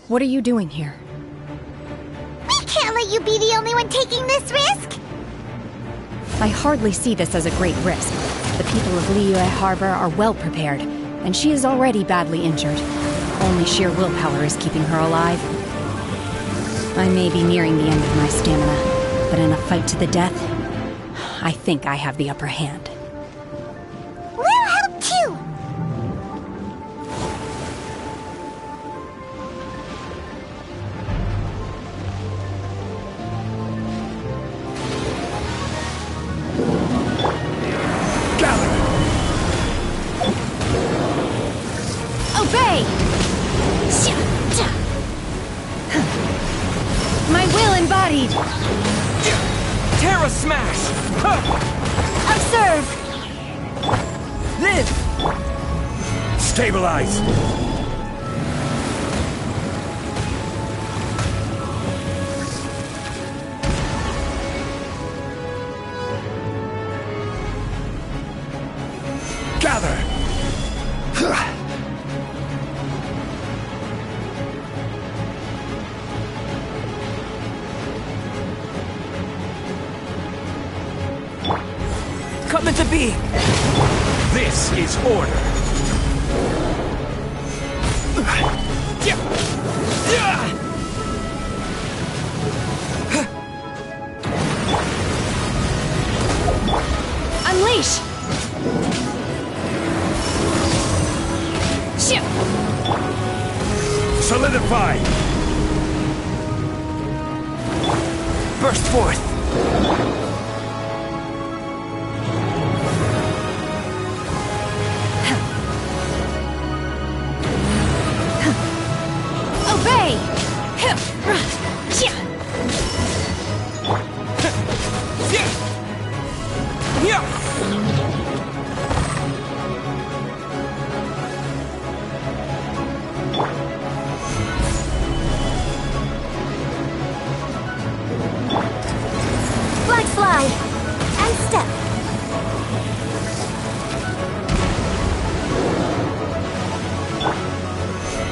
What are you doing here? We can't let you be the only one taking this risk! I hardly see this as a great risk. The people of Liyue Harbor are well prepared, and she is already badly injured. Only sheer willpower is keeping her alive. I may be nearing the end of my stamina, but in a fight to the death, I think I have the upper hand. We'll help too! Obey! My will embodied! Terra Smash! Observe! Live! Stabilize! Gather! Come into being! This is order! Unleash! Solidify! Burst forth! Obey! Flag slide! And step!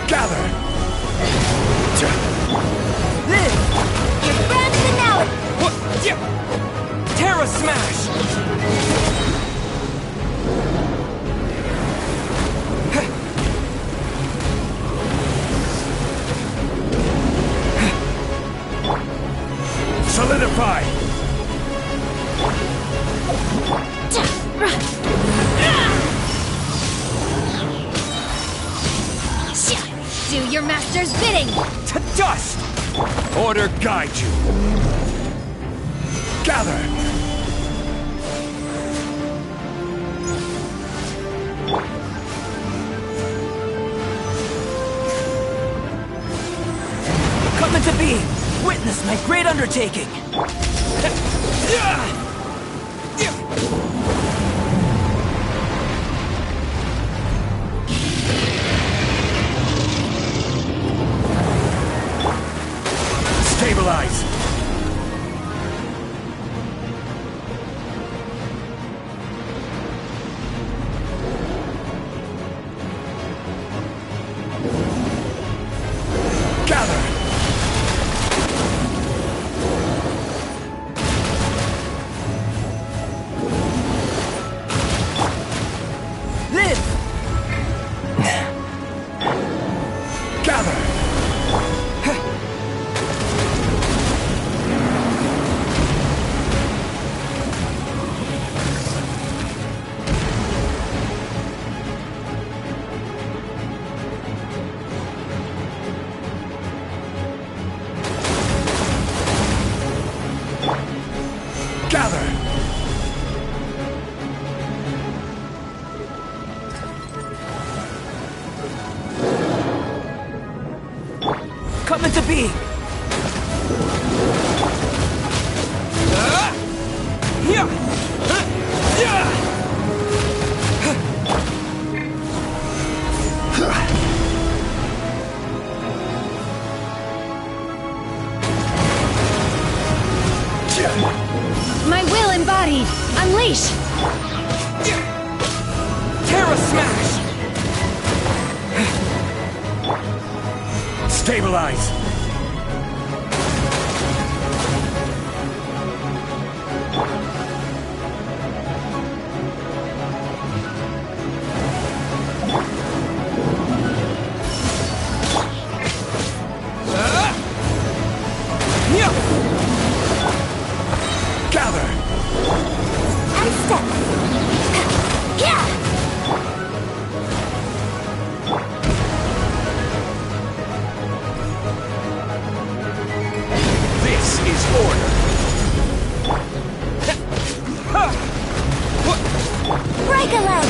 Gather! Live! You're grounded now! Terra Smash! Solidify! Do your master's bidding! To dust! Order guide you! Gather! Come into being! Witness my great undertaking! Stabilize! Gather! Live! Gather! Gather! Come into being! My will embodied! Unleash! Terra Smash! Stabilize! Gather! And step! Yeah! This is order! Break a leg!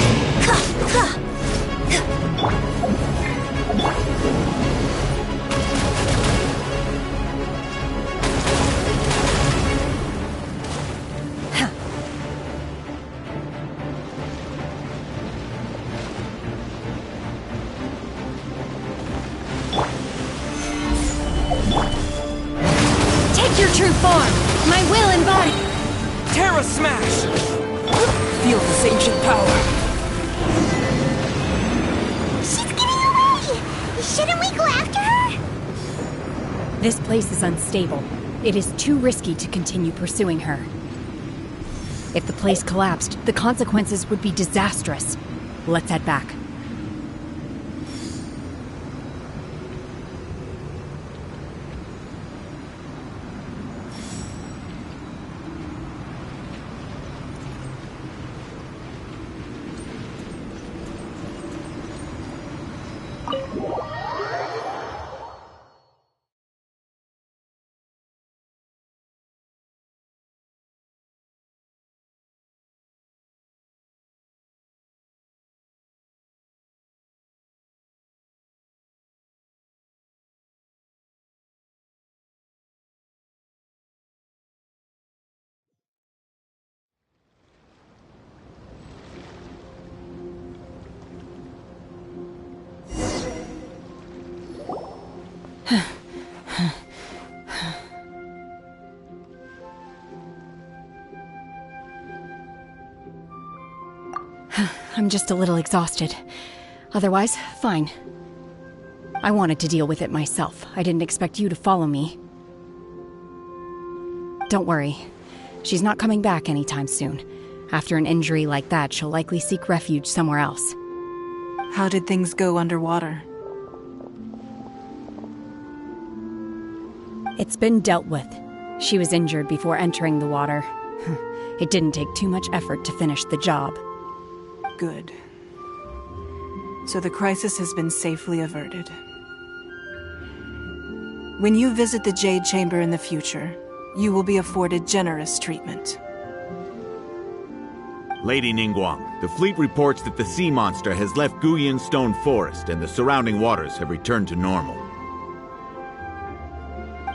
Take your true form! My will embodied! Terra Smash! Feel this ancient power! She's getting away! Shouldn't we go after her? This place is unstable. It is too risky to continue pursuing her. If the place collapsed, the consequences would be disastrous. Let's head back. I'm just a little exhausted. Otherwise, fine. I wanted to deal with it myself. I didn't expect you to follow me. Don't worry. She's not coming back anytime soon. After an injury like that, she'll likely seek refuge somewhere else. How did things go underwater? It's been dealt with. She was injured before entering the water. It didn't take too much effort to finish the job. Good. So the crisis has been safely averted. When you visit the Jade Chamber in the future, you will be afforded generous treatment. Lady Ningguang, the fleet reports that the sea monster has left Guyan Stone Forest and the surrounding waters have returned to normal.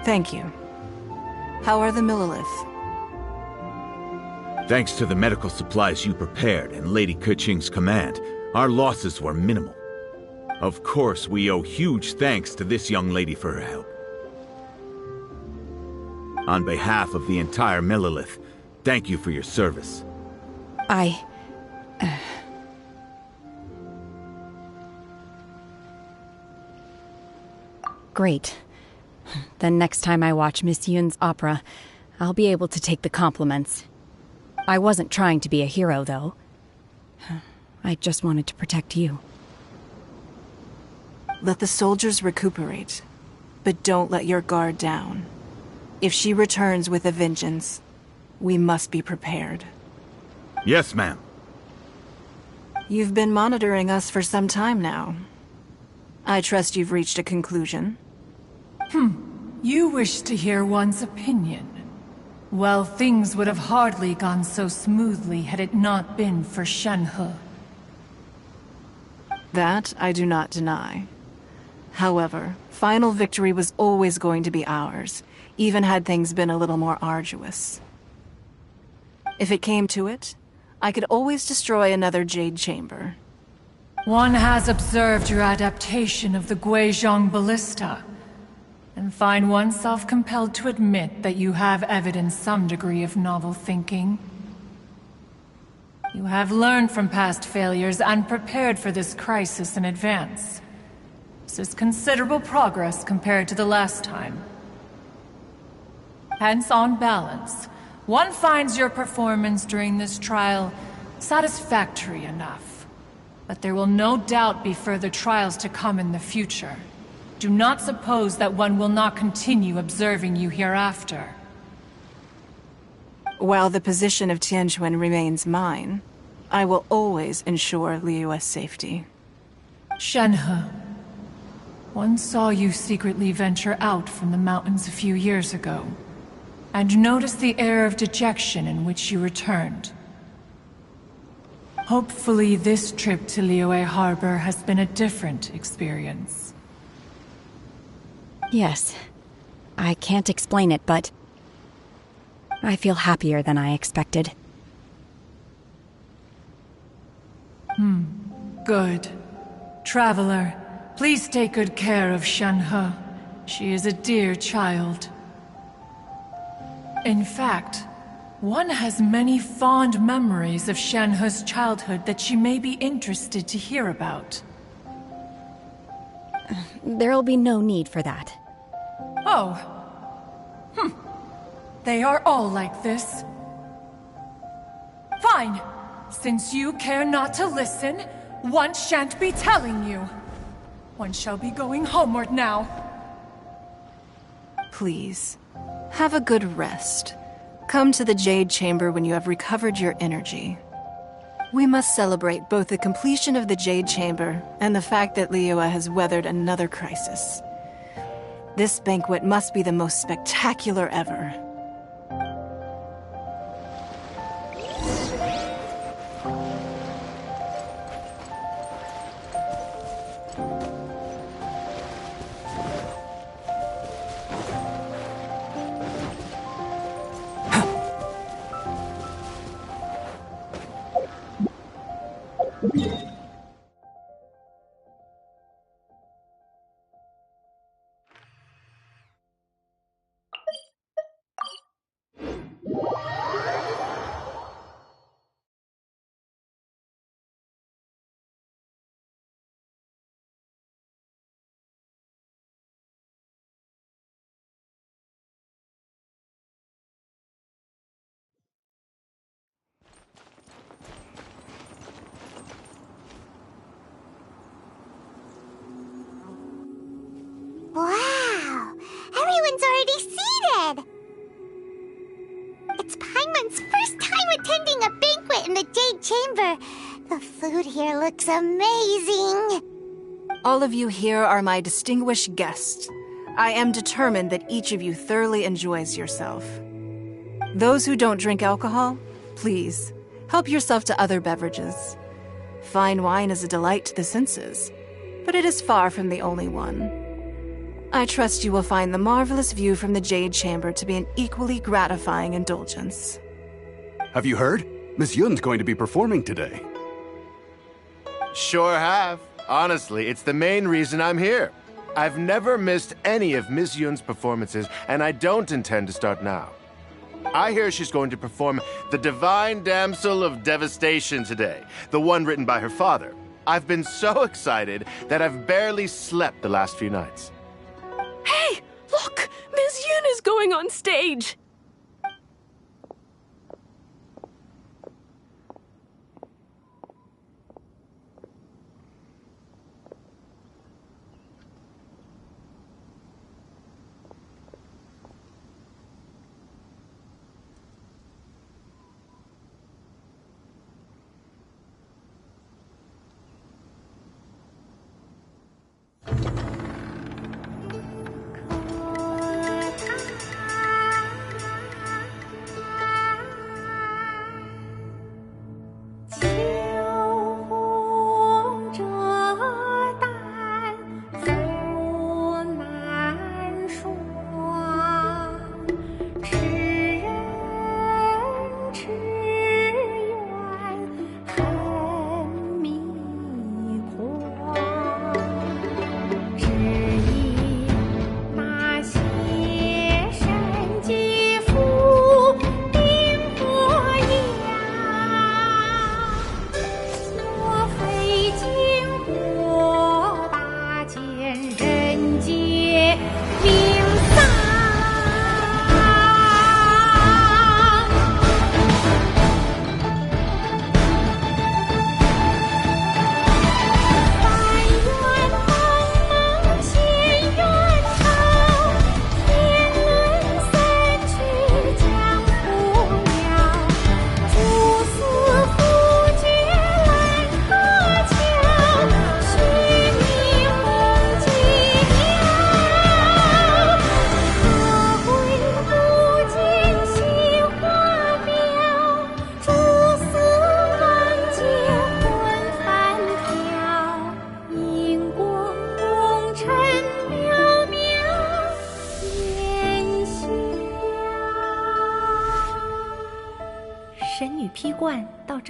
Thank you. How are the Millilith? Thanks to the medical supplies you prepared and Lady Keqing's command, our losses were minimal. Of course, we owe huge thanks to this young lady for her help. On behalf of the entire Millilith, thank you for your service. Great. Then next time I watch Miss Yun's opera, I'll be able to take the compliments. I wasn't trying to be a hero, though. I just wanted to protect you. Let the soldiers recuperate, but don't let your guard down. If she returns with a vengeance, we must be prepared. Yes, ma'am. You've been monitoring us for some time now. I trust you've reached a conclusion. You wish to hear one's opinion. Well, things would have hardly gone so smoothly had it not been for Shenhe. That I do not deny. However, final victory was always going to be ours, even had things been a little more arduous. If it came to it, I could always destroy another Jade Chamber. One has observed your adaptation of the Guizhong Ballista, and find oneself compelled to admit that you have evidenced some degree of novel thinking. You have learned from past failures and prepared for this crisis in advance. This is considerable progress compared to the last time. Hence, on balance, one finds your performance during this trial satisfactory enough. But there will no doubt be further trials to come in the future. Do not suppose that one will not continue observing you hereafter. While the position of Tianquan remains mine, I will always ensure Liyue's safety. Shenhe, one saw you secretly venture out from the mountains a few years ago, and noticed the air of dejection in which you returned. Hopefully this trip to Liyue Harbor has been a different experience. Yes. I can't explain it, but I feel happier than I expected. Good. Traveler, please take good care of Shenhe. She is a dear child. In fact, one has many fond memories of Shenhe's childhood that she may be interested to hear about. There'll be no need for that. Oh. They are all like this. Fine. Since you care not to listen, one shan't be telling you. One shall be going homeward now. Please, have a good rest. Come to the Jade Chamber when you have recovered your energy. We must celebrate both the completion of the Jade Chamber and the fact that Liyue has weathered another crisis. This banquet must be the most spectacular ever. Wow! Everyone's already seated! It's Paimon's first time attending a banquet in the Jade Chamber. The food here looks amazing. All of you here are my distinguished guests. I am determined that each of you thoroughly enjoys yourself. Those who don't drink alcohol, please, help yourself to other beverages. Fine wine is a delight to the senses, but it is far from the only one. I trust you will find the marvelous view from the Jade Chamber to be an equally gratifying indulgence. Have you heard? Miss Yun's going to be performing today. Sure have. Honestly, it's the main reason I'm here. I've never missed any of Miss Yun's performances, and I don't intend to start now. I hear she's going to perform The Divine Damsel of Devastation today, the one written by her father. I've been so excited that I've barely slept the last few nights. Hey, look! Miss Yun is going on stage!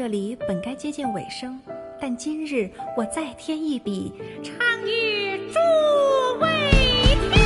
这里本该接近尾声，但今日我再添一笔，唱与诸位听。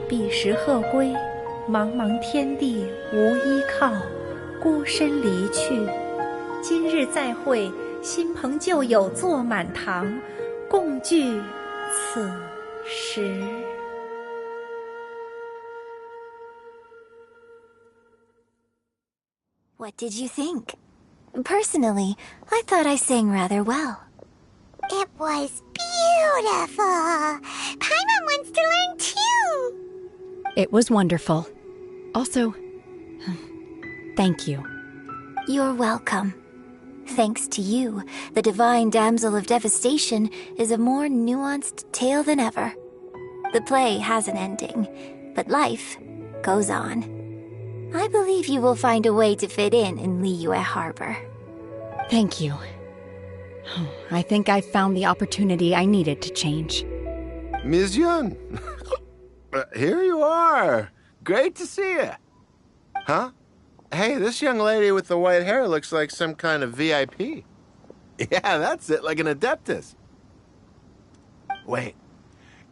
彼时鹤归，茫茫天地无依靠，孤身离去。今日再会，新朋旧友坐满堂，共聚此时。What did you think? Personally, I thought I sang rather well. It was beautiful. Paimon wants to learn too. It was wonderful. Also, thank you. You're welcome. Thanks to you, the Divine Damsel of Devastation is a more nuanced tale than ever. The play has an ending, but life goes on. I believe you will find a way to fit in Liyue Harbor. Thank you. I think I found the opportunity I needed to change. Ms. Yun, here you are. Great to see you. Huh? Hey, this young lady with the white hair looks like some kind of VIP. Yeah, that's it, like an Adeptus. Wait,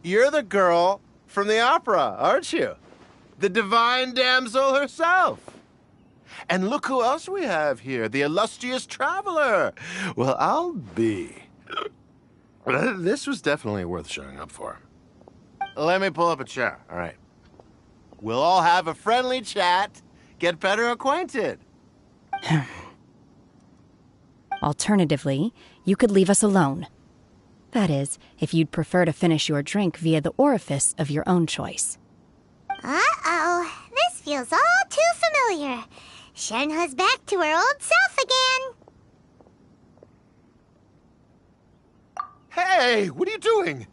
you're the girl from the opera, aren't you? The Divine Damsel herself. And look who else we have here, the illustrious traveler. Well, I'll be. This was definitely worth showing up for. Let me pull up a chair, all right. We'll all have a friendly chat, get better acquainted. Alternatively, you could leave us alone. That is, if you'd prefer to finish your drink via the orifice of your own choice. Uh-oh, this feels all too familiar. Shenhe's back to her old self again. Hey, what are you doing?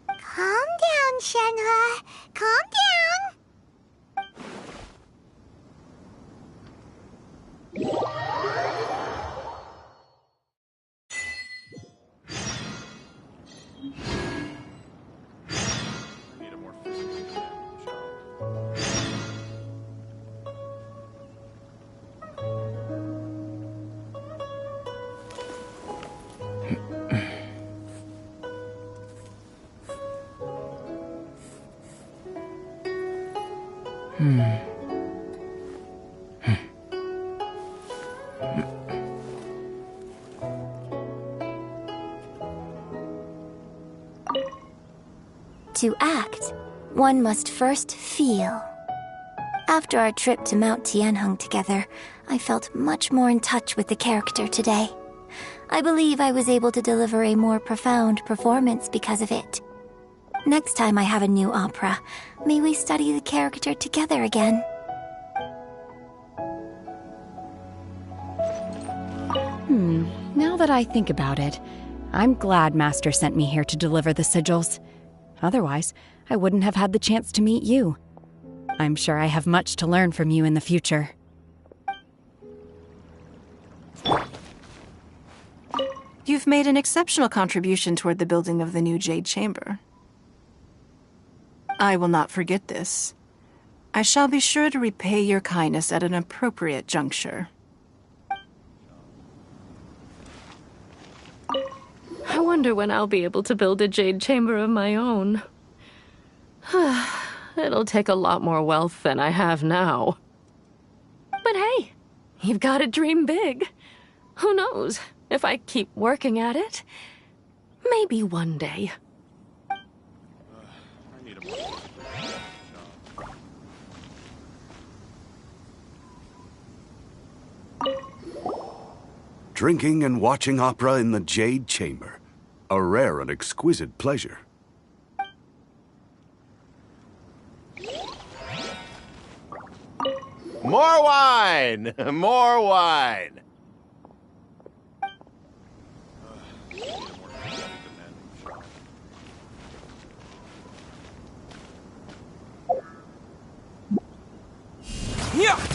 Calm down, Shenhe. Calm down. To act, one must first feel. After our trip to Mount Tianheng together, I felt much more in touch with the character today. I believe I was able to deliver a more profound performance because of it. Next time I have a new opera, may we study the character together again. Now that I think about it, I'm glad Master sent me here to deliver the sigils. Otherwise, I wouldn't have had the chance to meet you. I'm sure I have much to learn from you in the future. You've made an exceptional contribution toward the building of the new Jade Chamber. I will not forget this. I shall be sure to repay your kindness at an appropriate juncture. I wonder when I'll be able to build a Jade Chamber of my own. It'll take a lot more wealth than I have now. But hey, you've got to dream big. Who knows? If I keep working at it, maybe one day. Drinking and watching opera in the Jade Chamber. A rare and exquisite pleasure. More wine! More wine! Yeah.